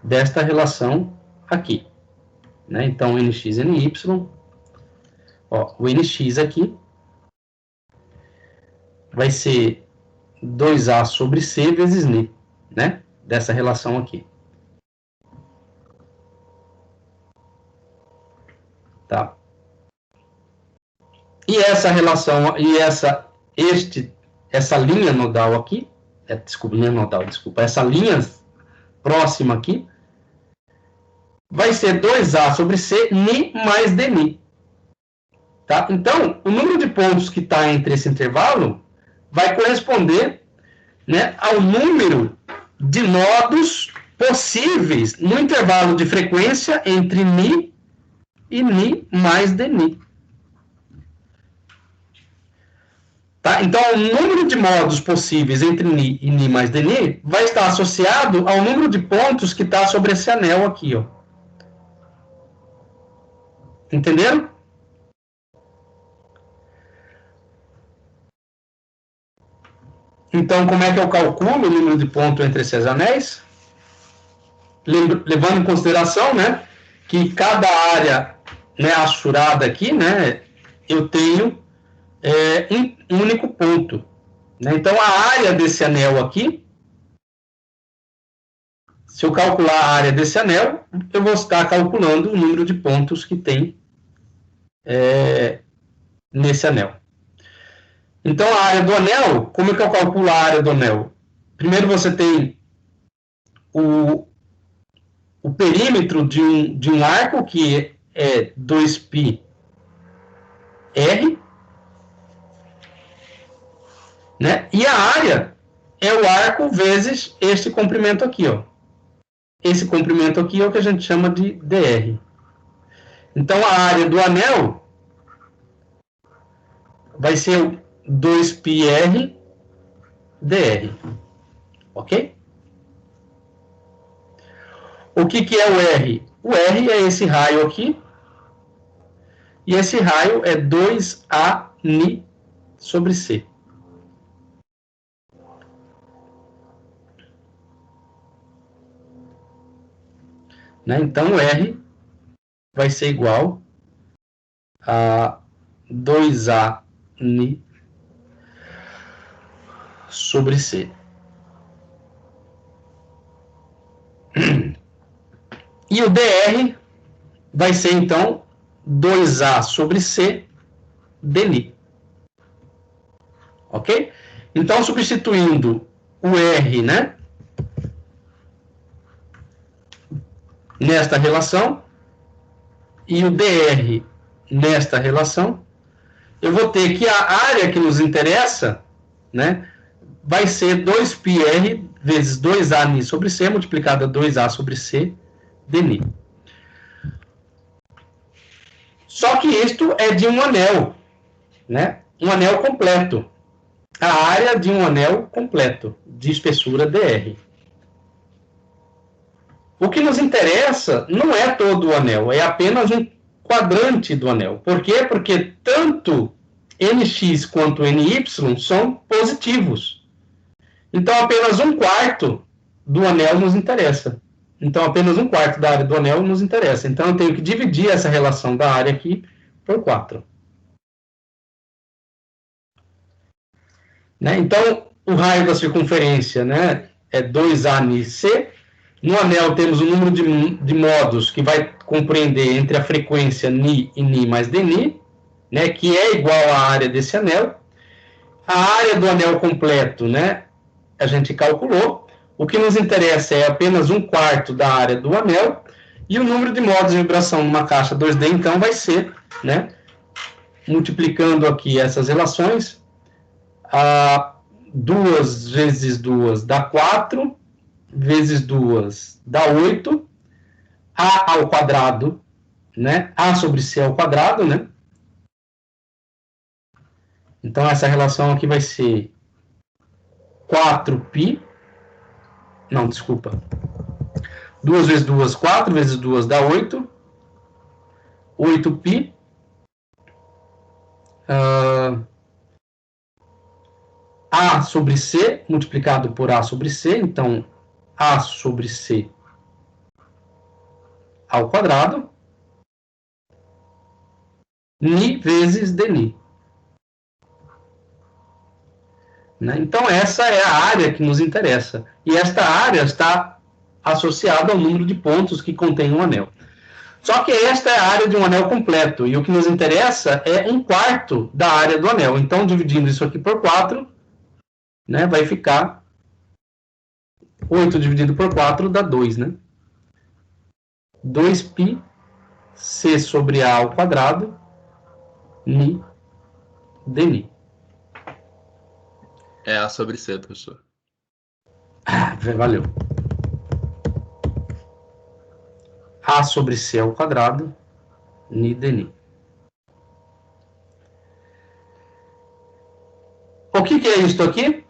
Desta relação aqui. Né? Então, nx, ny, ó, o nx aqui vai ser 2a sobre c vezes ni, né? Dessa relação aqui. Tá? E essa relação, e essa linha nodal aqui, essa linha próxima aqui, vai ser 2a sobre c, ni mais dni. Tá? Então, o número de pontos que está entre esse intervalo vai corresponder, né, ao número de modos possíveis no intervalo de frequência entre ni e ni mais dni. Tá? Então, o número de modos possíveis entre ni e ni mais dni vai estar associado ao número de pontos que está sobre esse anel aqui, ó. Entenderam? Então, como é que eu calculo o número de pontos entre esses anéis? Levando em consideração, né, que cada área, né, assurada aqui, né, eu tenho um único ponto. Né? Então, a área desse anel aqui, se eu calcular a área desse anel, eu vou estar calculando o número de pontos que tem nesse anel. Então, a área do anel, como é que eu calculo a área do anel? Primeiro você tem o perímetro de um arco, que é 2πr, né? E a área é o arco vezes este comprimento aqui, ó. Esse comprimento aqui é o que a gente chama de dr. Então, a área do anel vai ser 2πr dr. Ok? O que é o R? O R é esse raio aqui. E esse raio é 2a ni sobre c. Né? Então, o R vai ser igual a 2a ni sobre c. E o dr vai ser, então, 2a sobre c dni. Ok? Então, substituindo o R, né, nesta relação, e o dr nesta relação, eu vou ter que a área que nos interessa, né, vai ser 2πr vezes 2a ni sobre c, multiplicado a 2a sobre c dni. Só que isto é de um anel, né, um anel completo. A área de um anel completo, de espessura dr. O que nos interessa não é todo o anel, é apenas um quadrante do anel. Por quê? Porque tanto nx quanto ny são positivos. Então, apenas um quarto do anel nos interessa. Então, apenas um quarto da área do anel nos interessa. Então, eu tenho que dividir essa relação da área aqui por 4. Né? Então, o raio da circunferência, né, é 2a ni c. No anel temos o número de modos que vai compreender entre a frequência ni e ni mais dni, né, que é igual à área desse anel. A área do anel completo, né, a gente calculou. O que nos interessa é apenas um quarto da área do anel. E o número de modos de vibração numa caixa 2D, então, vai ser, né, multiplicando aqui essas relações, 2 vezes 2 dá 4, vezes 2 dá 8, a ao quadrado, né? A sobre c ao quadrado, né? Então, essa relação aqui vai ser 4π, não, desculpa, 2 vezes 2, 4, vezes 2 dá 8, 8π, A sobre C multiplicado por A sobre C, então A sobre C ao quadrado, Ni vezes Dni. Né? Então, essa é a área que nos interessa. E esta área está associada ao número de pontos que contém um anel. Só que esta é a área de um anel completo. E o que nos interessa é 1/4 da área do anel. Então, dividindo isso aqui por 4, né, vai ficar 8 dividido por 4 dá 2. Né? 2π C sobre A ao quadrado, Ni Dni. É A sobre C, professor. Valeu. A sobre C ao quadrado, Ni Dni. O que é isto aqui?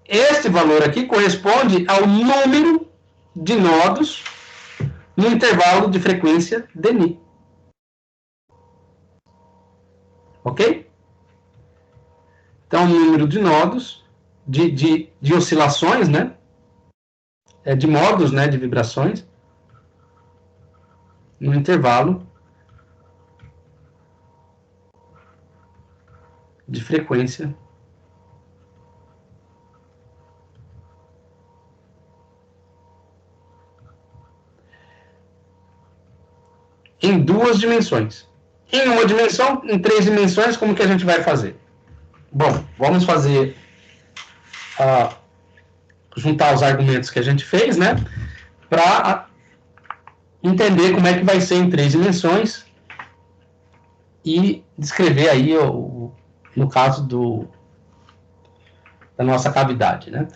Este valor aqui corresponde ao número de nodos no intervalo de frequência Dni. Ok? Então, o número de nodos, de oscilações, né? De modos, né? De vibrações, no intervalo de frequência em 2 dimensões. Em uma dimensão, em 3 dimensões, como que a gente vai fazer? Bom, vamos fazer juntar os argumentos que a gente fez, né? Para entender como é que vai ser em 3 dimensões e descrever aí, no caso da nossa cavidade, né?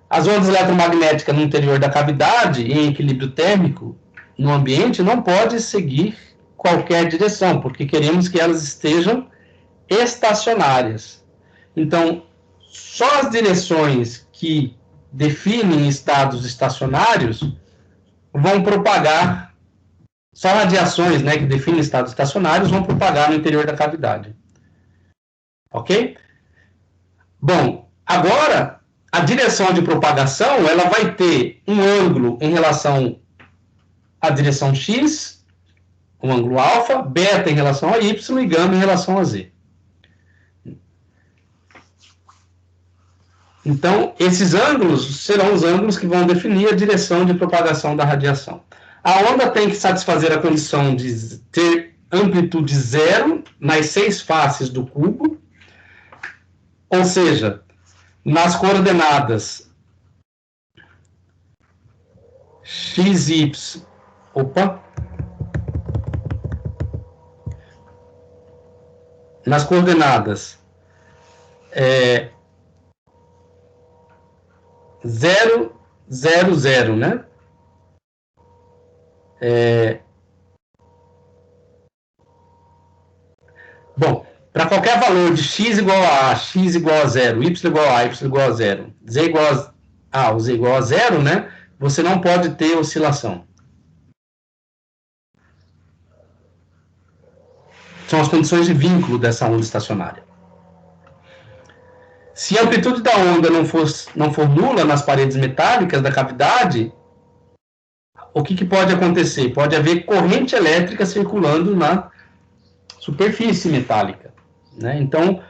As ondas eletromagnéticas no interior da cavidade, em equilíbrio térmico, no ambiente, não pode seguir qualquer direção, porque queremos que elas estejam estacionárias. Então, só as direções que definem estados estacionários vão propagar, só radiações, né, que definem estados estacionários vão propagar no interior da cavidade. Ok? Bom, agora, a direção de propagação, ela vai ter um ângulo em relação à direção x, um ângulo alfa, beta em relação a y e gama em relação a z. Então, esses ângulos serão os ângulos que vão definir a direção de propagação da radiação. A onda tem que satisfazer a condição de ter amplitude zero nas 6 faces do cubo, ou seja, nas coordenadas x, y, nas coordenadas 0, 0, 0, né? Bom, para qualquer valor de x igual a x igual a 0, y igual a y igual a 0, z igual a ou z igual a 0, né? Você não pode ter oscilação. São as condições de vínculo dessa onda estacionária. Se a amplitude da onda não for nula nas paredes metálicas da cavidade, o que pode acontecer? Pode haver corrente elétrica circulando na superfície metálica. Né? Então,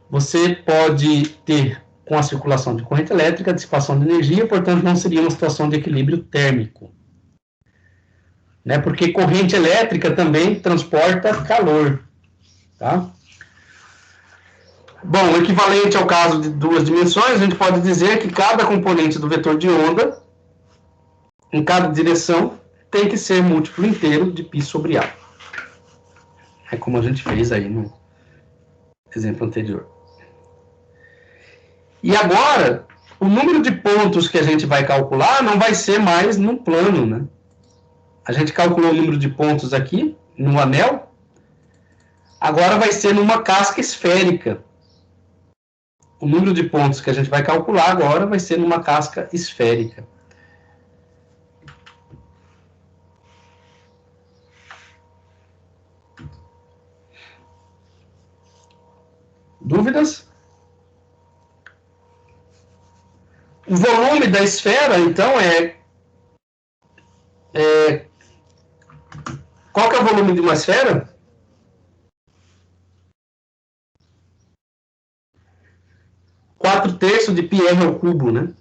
você pode ter, com a circulação de corrente elétrica, dissipação de energia, portanto, não seria uma situação de equilíbrio térmico. Né? Porque corrente elétrica também transporta calor. Tá? Bom, o equivalente ao caso de 2 dimensões, a gente pode dizer que cada componente do vetor de onda, em cada direção, tem que ser múltiplo inteiro de π sobre A. É como a gente fez aí no exemplo anterior. E agora, o número de pontos que a gente vai calcular não vai ser mais no plano, né? A gente calculou o número de pontos aqui, no anel, agora vai ser numa casca esférica. O número de pontos que a gente vai calcular agora vai ser numa casca esférica. Dúvidas? O volume da esfera, então, qual que é o volume de uma esfera? 4/3 de πr ao cubo, né?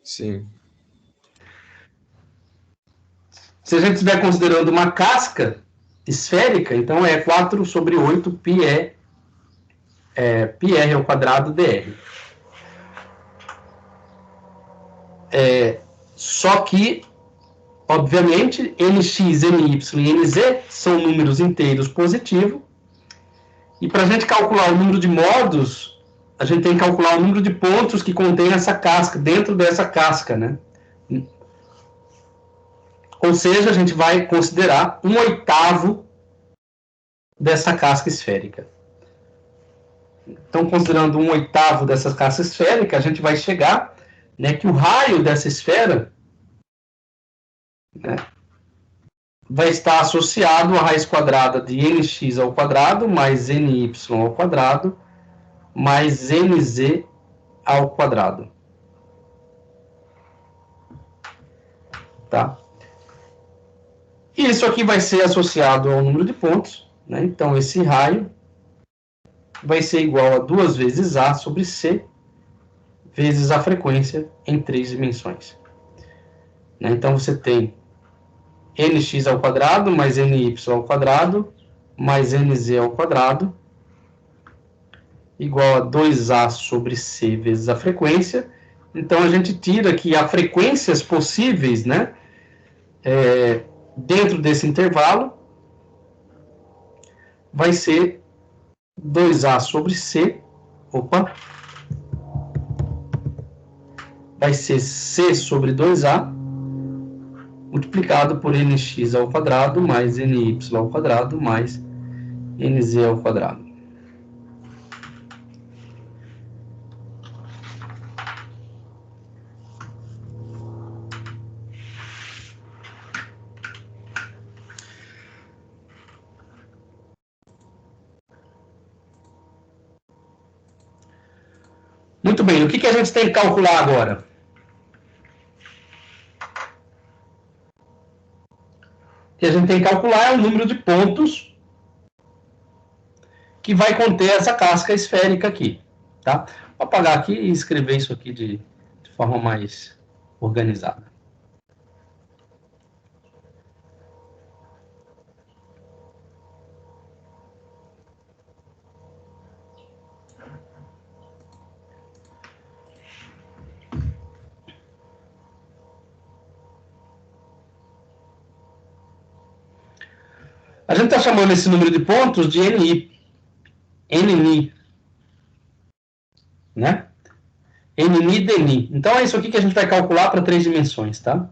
Sim. Se a gente estiver considerando uma casca esférica, então é 4/8 πr ao quadrado dr. Só que, obviamente, nx, ny e nz são números inteiros positivos. E para a gente calcular o número de modos, a gente tem que calcular o número de pontos que contém essa casca, dentro dessa casca, né? Ou seja, a gente vai considerar 1/8 dessa casca esférica. Então, considerando 1/8 dessa casca esférica, a gente vai chegar, né, que o raio dessa esfera, né, vai estar associado à raiz quadrada de nx ao quadrado mais ny ao quadrado mais nz ao quadrado. Tá? E isso aqui vai ser associado ao número de pontos, né? Então, esse raio vai ser igual a 2 vezes A sobre C vezes a frequência em 3 dimensões. Né? Então, você tem nx ao quadrado mais ny ao quadrado mais nz ao quadrado igual a 2A sobre C vezes a frequência. Então, a gente tira aqui as frequências possíveis, né, dentro desse intervalo, vai ser 2A sobre C, vai ser C sobre 2A, multiplicado por nx ao quadrado mais ny ao quadrado mais nz ao quadrado. Muito bem, o que a gente tem que calcular agora? O que a gente tem que calcular é o número de pontos que vai conter essa casca esférica aqui. Tá? Vou apagar aqui e escrever isso aqui de forma mais organizada. A gente está chamando esse número de pontos de NI, né? NI DNI. Então é isso aqui que a gente vai calcular para 3 dimensões, tá?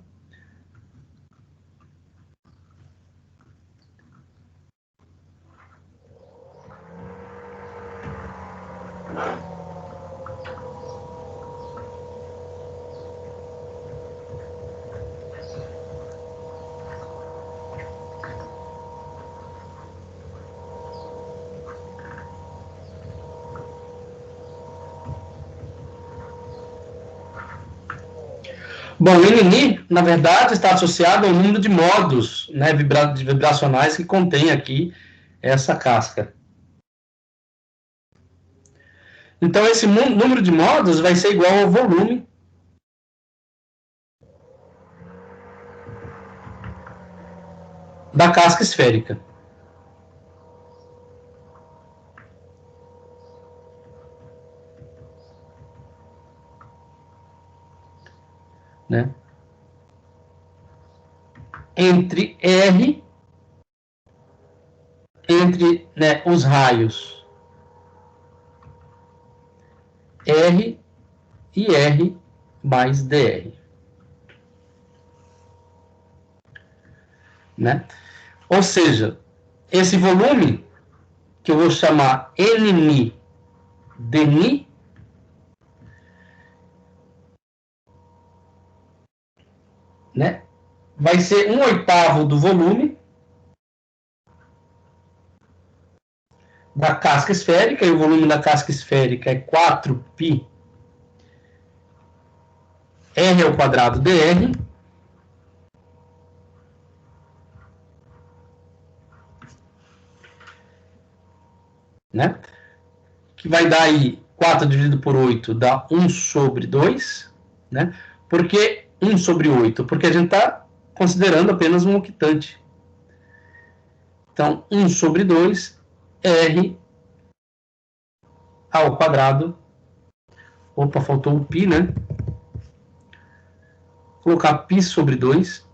Bom, o NNI, na verdade, está associado ao número de modos, né, vibracionais que contém aqui essa casca. Então, esse número de modos vai ser igual ao volume da casca esférica. Né? Entre R, entre, né, os raios R e R mais DR. Né? Ou seja, esse volume, que eu vou chamar NNI DNI, né, vai ser 1/8 do volume da casca esférica, e o volume da casca esférica é 4π r ao quadrado dr, né? Que vai dar aí 4 dividido por 8 dá 1 sobre 2, né? Por que 1 sobre 8? Porque a gente está considerando apenas um octante. Então, 1 sobre 2, R ao quadrado. Opa, faltou o π, né? Vou colocar π sobre 2.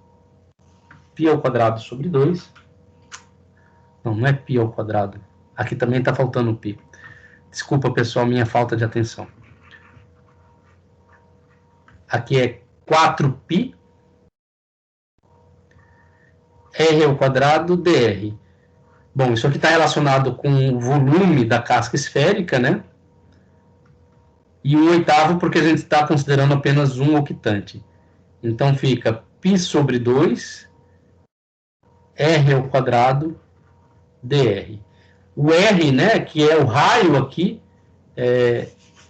Π ao quadrado sobre 2. Não, não é π ao quadrado. Aqui também está faltando o π. Desculpa, pessoal, minha falta de atenção. Aqui é 4π r ao quadrado dr. Bom, isso aqui está relacionado com o volume da casca esférica, né? E o oitavo porque a gente está considerando apenas um octante. Então fica π sobre 2 r ao quadrado dr. O r, né, que é o raio aqui,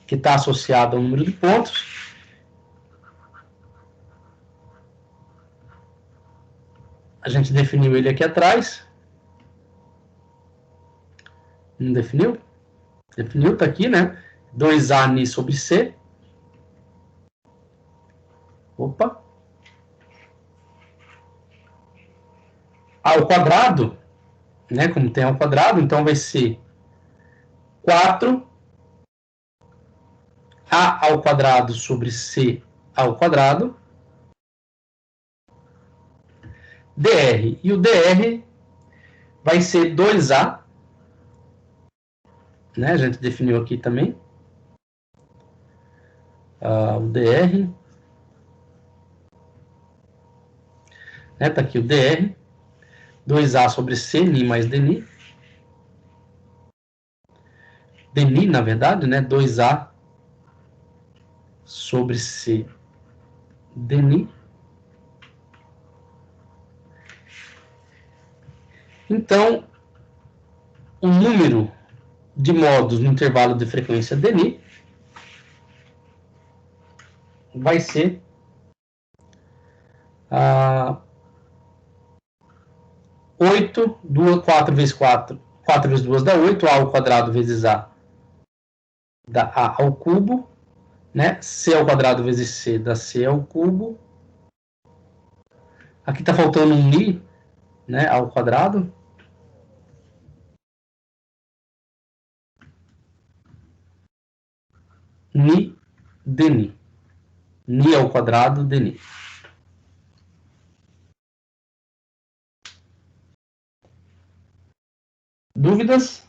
que está associado ao número de pontos, a gente definiu ele aqui atrás. Não definiu? Definiu, tá aqui, né? 2A ni sobre C. Opa. Ao quadrado, né? Como tem ao quadrado, então vai ser 4A ao quadrado sobre C ao quadrado dr. E o dr vai ser 2A, né? A gente definiu aqui também. O dr. Né? Tá aqui o dr. 2A sobre C, ni mais dni. Dni, na verdade, né? 2A sobre C dni. Então, o número de modos no intervalo de frequência dni vai ser 8, 4 vezes 4, 4 vezes 2 dá 8, A ao quadrado vezes A dá A ao cubo, né? C ao quadrado vezes C dá C ao cubo. Aqui está faltando um ni, né, ao quadrado. Ni dni. Ni ao quadrado dni. Dúvidas?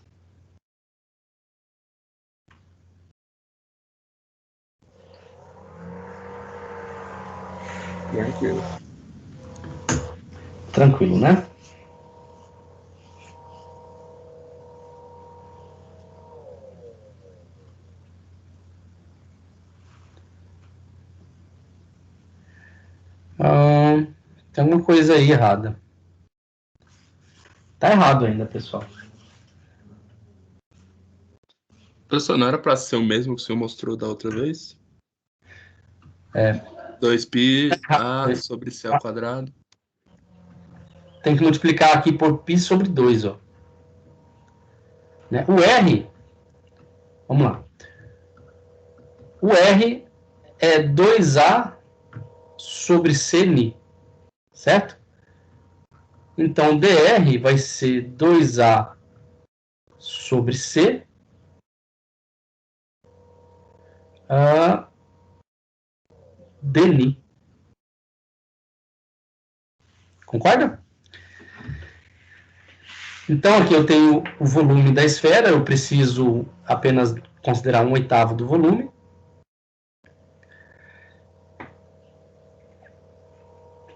Tranquilo. Tranquilo, né? Tem alguma coisa aí errada. Tá errado ainda, pessoal. Professor, não era para ser o mesmo que o senhor mostrou da outra vez? 2π A sobre C ao quadrado. Tem que multiplicar aqui por π sobre 2, ó. Né? O R, vamos lá. O R é 2A sobre C ni, certo? Então, dr vai ser 2A sobre C dni. Concorda? Então, aqui eu tenho o volume da esfera, eu preciso apenas considerar 1/8 do volume.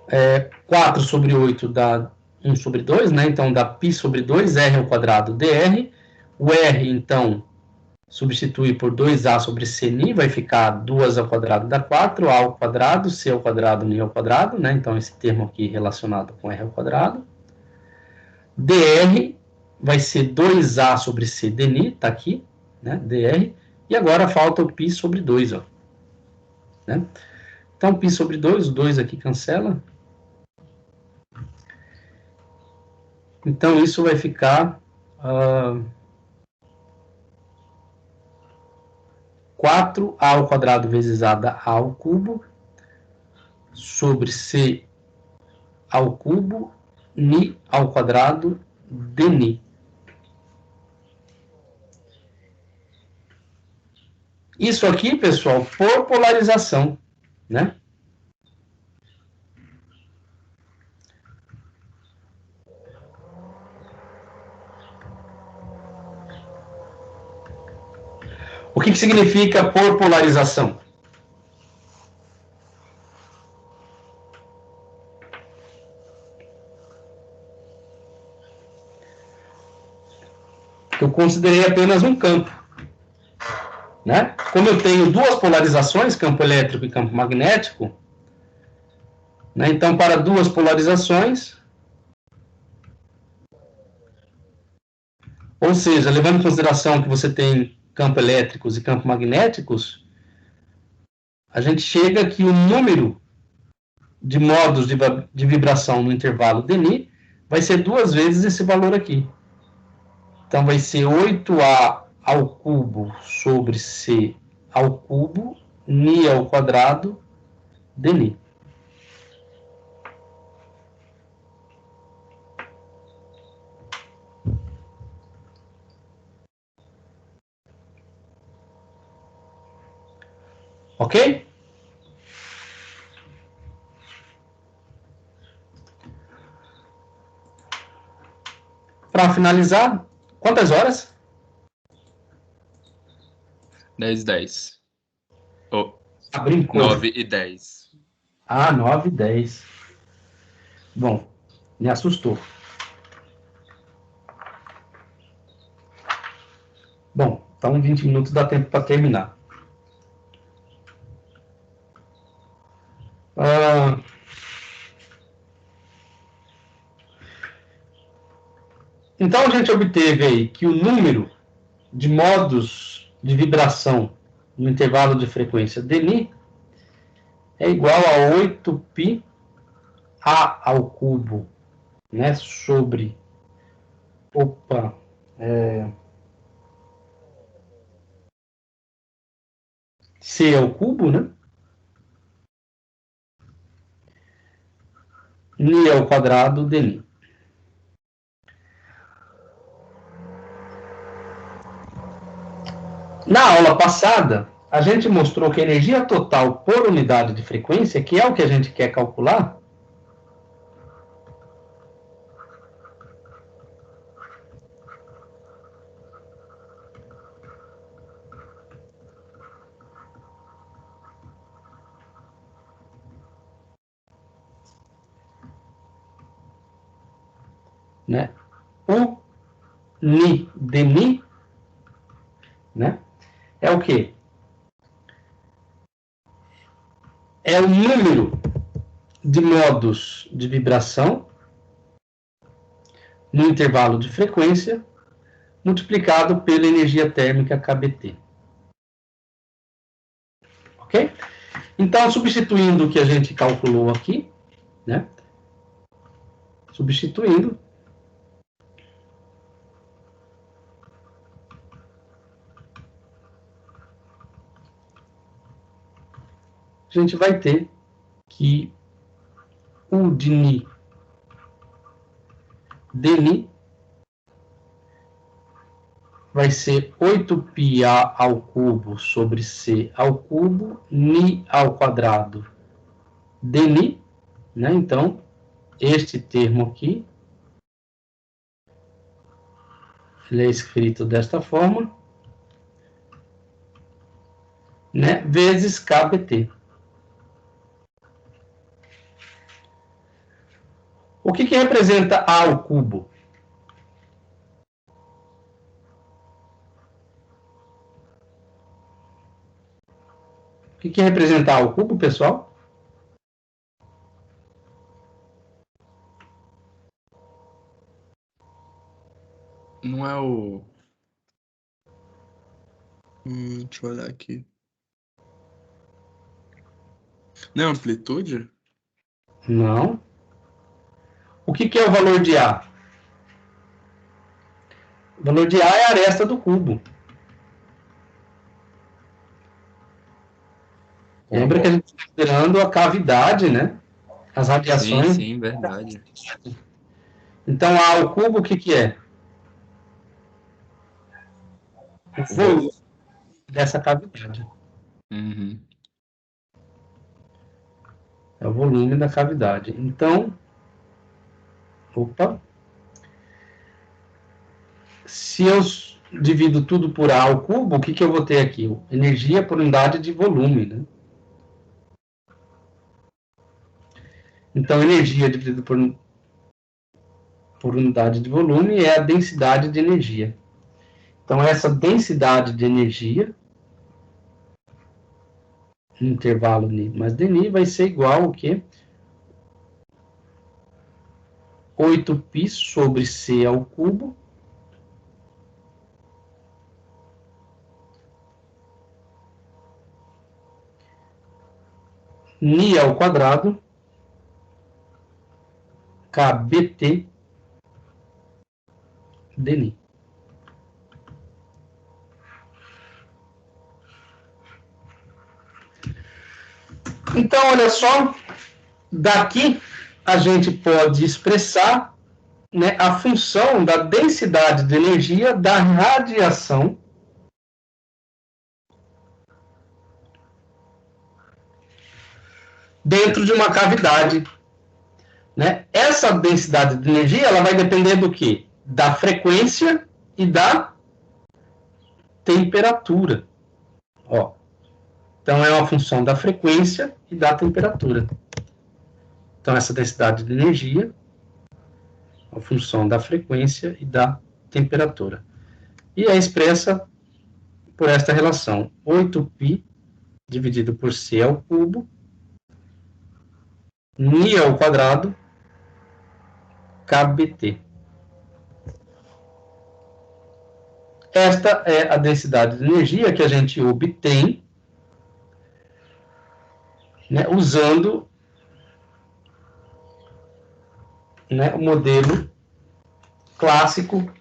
É, 4 sobre 8 dá 1 sobre 2, né? Então dá π sobre 2, r ao quadrado dr. O r, então, substitui por 2A sobre C ni, vai ficar 2 ao quadrado dá 4, A ao quadrado, C ao quadrado, ni ao quadrado, né? Então esse termo aqui relacionado com r ao quadrado. dr vai ser 2A sobre C dni, tá aqui, né, dr, e agora falta o π sobre 2, ó. Né? Então, π sobre 2, o 2 aqui cancela. Então, isso vai ficar 4A ao quadrado vezes A da A ao cubo sobre C ao cubo ni ao quadrado dni. Isso aqui, pessoal, por polarização, né? O que significa por polarização? Eu considerei apenas um campo, né? Como eu tenho duas polarizações, campo elétrico e campo magnético, né? Então, para duas polarizações, ou seja, levando em consideração que você tem campo elétricos e campo magnéticos, a gente chega que o número de modos de vibração no intervalo dni vai ser 2 vezes esse valor aqui. Então, vai ser 8A ao cubo sobre C ao cubo, ni ao quadrado, dni. Ok? Para finalizar, quantas horas? 10:10. Oh, Ah, brincou. 9:10. Ah, 9:10. Bom, me assustou. Bom, então 20 minutos dá tempo para terminar. Então a gente obteve aí que o número de modos de vibração no intervalo de frequência dni é igual a 8π A ao cubo, né, sobre, C ao cubo, né, ni ao quadrado dni. Na aula passada, a gente mostrou que a energia total por unidade de frequência, que é o que a gente quer calcular, né, o ni dni, né, é o quê? É o número de modos de vibração no intervalo de frequência multiplicado pela energia térmica kBt. Ok? Então, substituindo o que a gente calculou aqui, né? Substituindo, a gente vai ter que o dni vai ser 8πA ao cubo sobre C ao cubo, ni ao quadrado dni, né? Então, este termo aqui, ele é escrito desta forma, né? Vezes kBt. O que representa A ao cubo? O que representa A ao cubo, pessoal? Deixa eu olhar aqui. Não é amplitude? Não. O que é o valor de A? O valor de A é a aresta do cubo. Lembra que a gente está considerando a cavidade, né? As radiações. Sim, verdade. Então, A ao cubo, o que é? O volume dessa cavidade. Uhum. É o volume da cavidade. Então, opa. Se eu divido tudo por A ao cubo, o que eu vou ter aqui? Energia por unidade de volume, né? Então, energia dividido por unidade de volume é a densidade de energia. Então, essa densidade de energia, no intervalo Ni mais dNi, vai ser igual ao quê? 8π sobre C ao cubo Ni ao quadrado kBt dNi. Então, olha só, daqui a gente pode expressar, né, a função da densidade de energia da radiação dentro de uma cavidade, né? Essa densidade de energia ela vai depender do quê? Da frequência e da temperatura. Ó. Então, é uma função da frequência e da temperatura. Então, essa densidade de energia é a função da frequência e da temperatura. E é expressa por esta relação. 8π dividido por C ao cubo, Ni ao quadrado, kBt. Esta é a densidade de energia que a gente obtém, né, usando, né, o modelo clássico,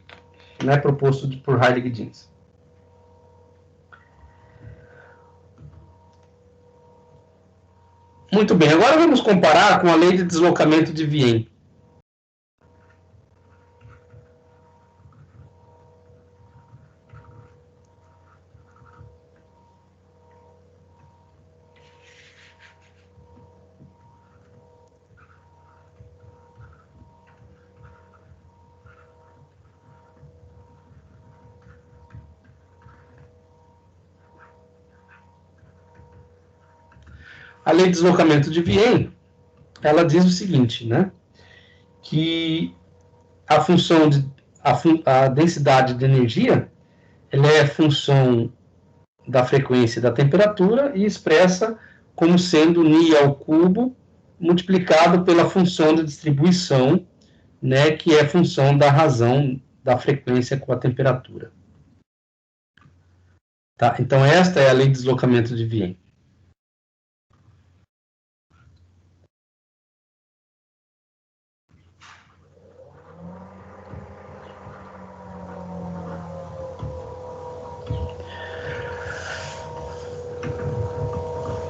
né, proposto por Heilig-Jeans. Muito bem, agora vamos comparar com a lei de deslocamento de Wien. A lei de deslocamento de Wien, ela diz o seguinte, né, que a função de a densidade de energia, ela é função da frequência e da temperatura e expressa como sendo Ni ao cubo multiplicado pela função de distribuição, né, que é função da razão da frequência com a temperatura. Tá? Então, esta é a lei de deslocamento de Wien.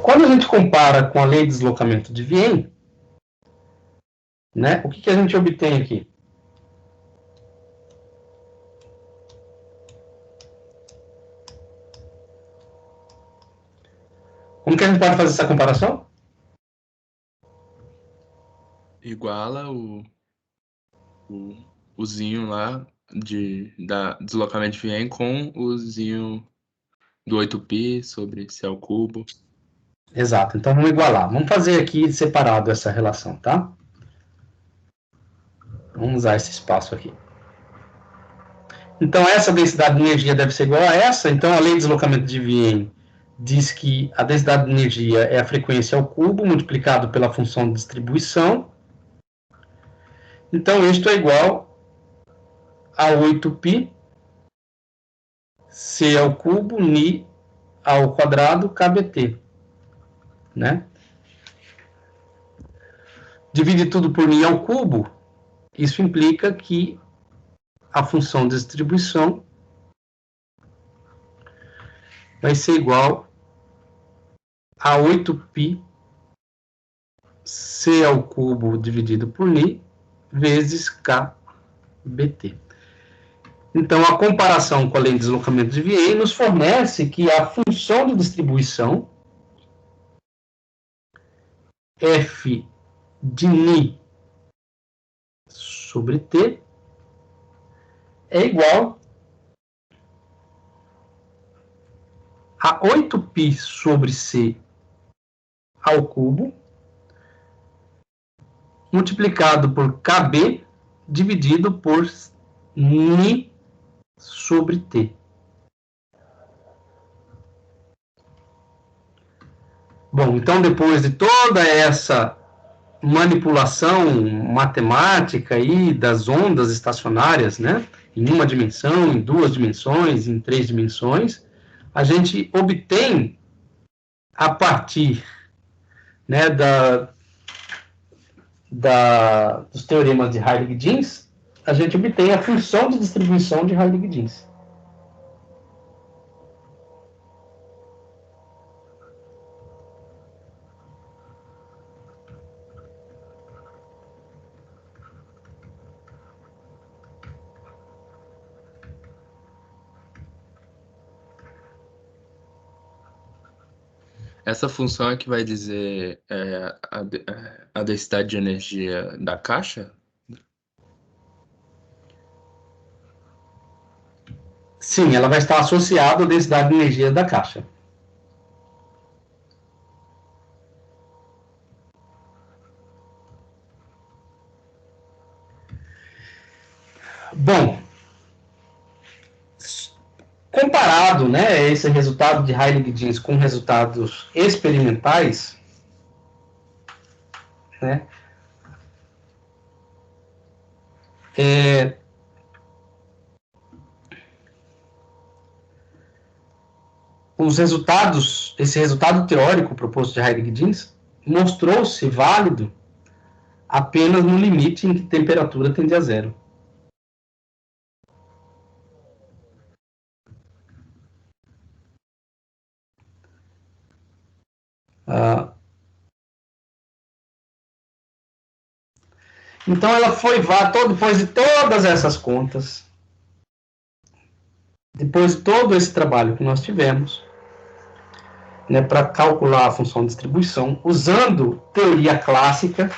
Quando a gente compara com a lei de deslocamento de Wien, né, o que a gente obtém aqui? Como que a gente pode fazer essa comparação? Iguala o zinho lá da deslocamento de Wien com o zinho do 8π sobre C ao cubo. Exato, então vamos igualar. Vamos fazer aqui separado essa relação, tá? Vamos usar esse espaço aqui. Então, essa densidade de energia deve ser igual a essa. Então, a lei de deslocamento de Wien diz que a densidade de energia é a frequência ao cubo multiplicado pela função de distribuição. Então, isto é igual a 8π C ao cubo, Ni ao quadrado, KBT, né? Divide tudo por Ni ao cubo, isso implica que a função de distribuição vai ser igual a 8π C ao cubo dividido por Ni vezes KBT. Então, a comparação com a lei de deslocamento de Wien nos fornece que a função de distribuição f de Ni sobre T é igual a 8π sobre C ao cubo multiplicado por KB dividido por Ni sobre T. Bom, então depois de toda essa manipulação matemática aí das ondas estacionárias, né, em uma dimensão, em duas dimensões, em três dimensões, a gente obtém, a partir, né, dos teoremas de Heilig-Jeans, a gente obtém a função de distribuição de Heilig-Jeans. Essa função é que vai dizer a densidade de energia da caixa? Sim, ela vai estar associada à densidade de energia da caixa. Bom, comparado, né, esse resultado de Heilig-Jeans com resultados experimentais, né, esse resultado teórico proposto de Heilig-Jeans mostrou-se válido apenas no limite em que temperatura tende a zero. Então ela foi depois de todas essas contas, depois de todo esse trabalho que nós tivemos, né, para calcular a função de distribuição, usando teoria clássica,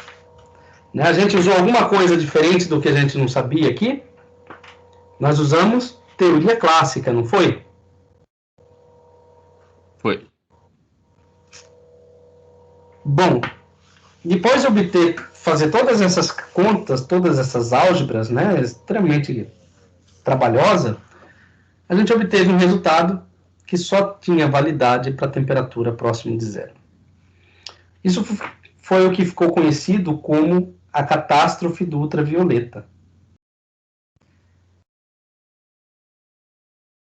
né, a gente usou alguma coisa diferente do que a gente não sabia aqui? Nós usamos teoria clássica, não foi? Foi. Bom, depois de fazer todas essas contas, todas essas álgebras, né, extremamente trabalhosa, a gente obteve um resultado que só tinha validade para temperatura próxima de zero. Isso foi o que ficou conhecido como a catástrofe do ultravioleta.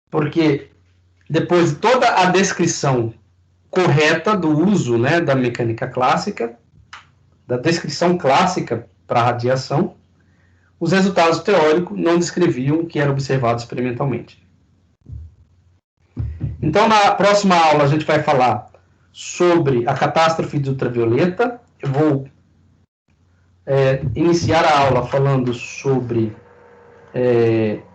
Porque depois de toda a descrição correta do uso, né, da mecânica clássica, da descrição clássica para a radiação, os resultados teóricos não descreviam o que era observado experimentalmente. Então, na próxima aula, a gente vai falar sobre a catástrofe do ultravioleta. Eu vou iniciar a aula falando sobre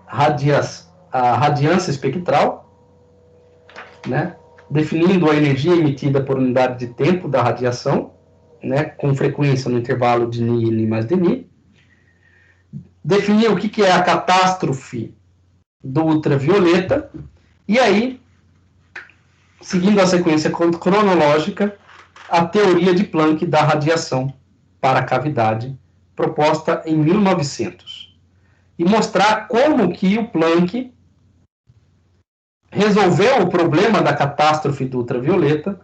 a radiância espectral, né, definindo a energia emitida por unidade de tempo da radiação, né, com frequência no intervalo de Ni e Ni mais Ni. Definir o que é a catástrofe do ultravioleta. E aí, seguindo a sequência cronológica, a teoria de Planck da radiação para a cavidade, proposta em 1900. E mostrar como que o Planck resolveu o problema da catástrofe do ultravioleta,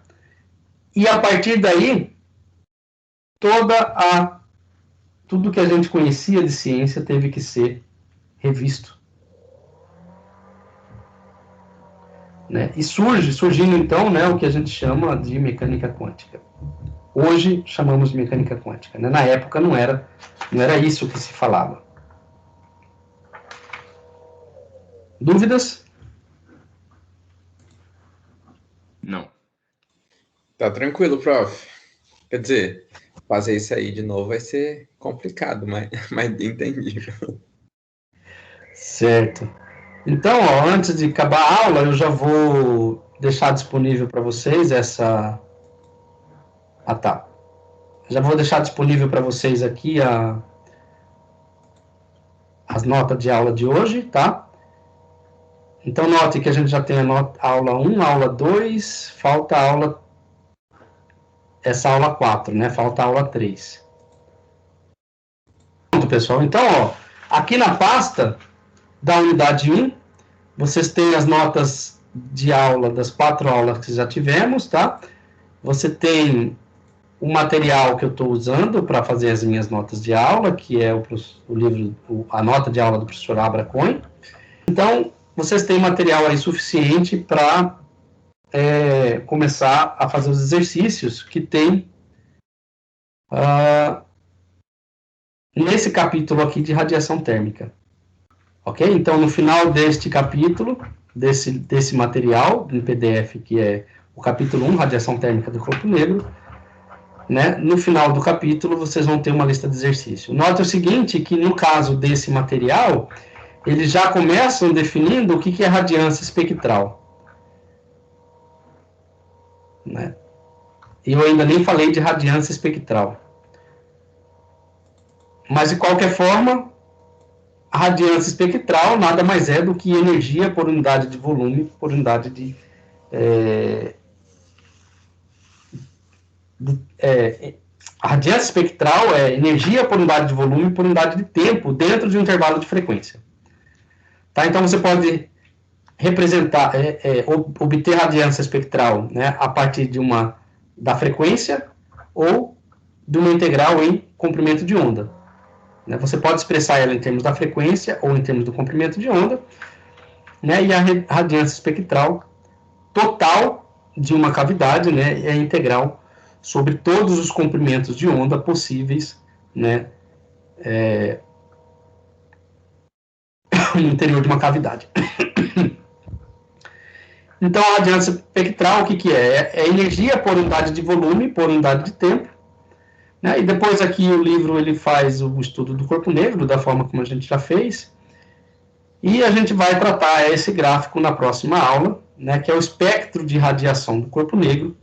e a partir daí, tudo que a gente conhecia de ciência teve que ser revisto. né? E surgindo então, né, o que a gente chama de mecânica quântica. Hoje chamamos de mecânica quântica, né? Na época não era isso que se falava. Dúvidas? Não. Tá tranquilo, prof. Quer dizer, fazer isso aí de novo vai ser complicado, mas entendível. Certo. Então, ó, antes de acabar a aula, eu já vou deixar disponível para vocês essa... Ah, tá. Já vou deixar disponível para vocês aqui as notas de aula de hoje, tá? Então, note que a gente já tem a aula 1, aula 2, falta a aula... Essa aula 4, né? Falta a aula 3. Pronto, pessoal. Então, ó, aqui na pasta da unidade 1, vocês têm as notas de aula das 4 aulas que já tivemos, tá? Você tem o material que eu estou usando para fazer as minhas notas de aula, que é o livro, a nota de aula do professor Abra Cohen. Então, vocês têm material aí suficiente para começar a fazer os exercícios que tem nesse capítulo aqui de radiação térmica. Ok? Então, no final deste capítulo, desse material em PDF, que é o capítulo 1, radiação térmica do corpo negro, né? No final do capítulo, vocês vão ter uma lista de exercícios. Note o seguinte, que no caso desse material, eles já começam definindo o que é radiância espectral. Né? E eu ainda nem falei de radiância espectral. Mas, de qualquer forma, a radiância espectral nada mais é do que energia por unidade de volume, por unidade de... a radiância espectral é energia por unidade de volume por unidade de tempo dentro de um intervalo de frequência. Tá? Então, você pode representar, obter radiância espectral, né, a partir da frequência ou de uma integral em comprimento de onda. Né? Você pode expressar ela em termos da frequência ou em termos do comprimento de onda, né, e a radiância espectral total de uma cavidade, né, é integral sobre todos os comprimentos de onda possíveis, né, no interior de uma cavidade. Então, a radiância espectral, o que é? É energia por unidade de volume, por unidade de tempo. Né? E depois aqui o livro ele faz o estudo do corpo negro, da forma como a gente já fez. E a gente vai tratar esse gráfico na próxima aula, né, que é o espectro de radiação do corpo negro,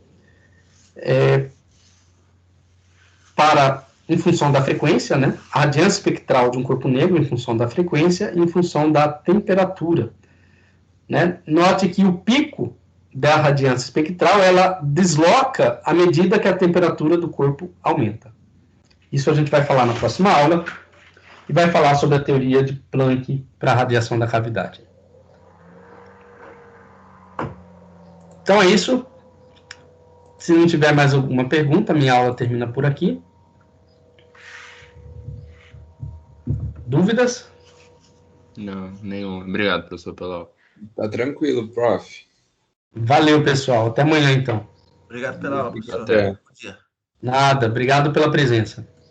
em função da frequência, né, a radiância espectral de um corpo negro em função da frequência e em função da temperatura. Né? Note que o pico da radiância espectral ela desloca à medida que a temperatura do corpo aumenta. Isso a gente vai falar na próxima aula e vai falar sobre a teoria de Planck para a radiação da cavidade. Então é isso. Se não tiver mais alguma pergunta, minha aula termina por aqui. Dúvidas? Não, nenhum. Obrigado, professor, pela aula. Tá tranquilo, prof. Valeu, pessoal. Até amanhã, então. Obrigado pela aula, professor. Até. Bom dia. Nada. Obrigado pela presença.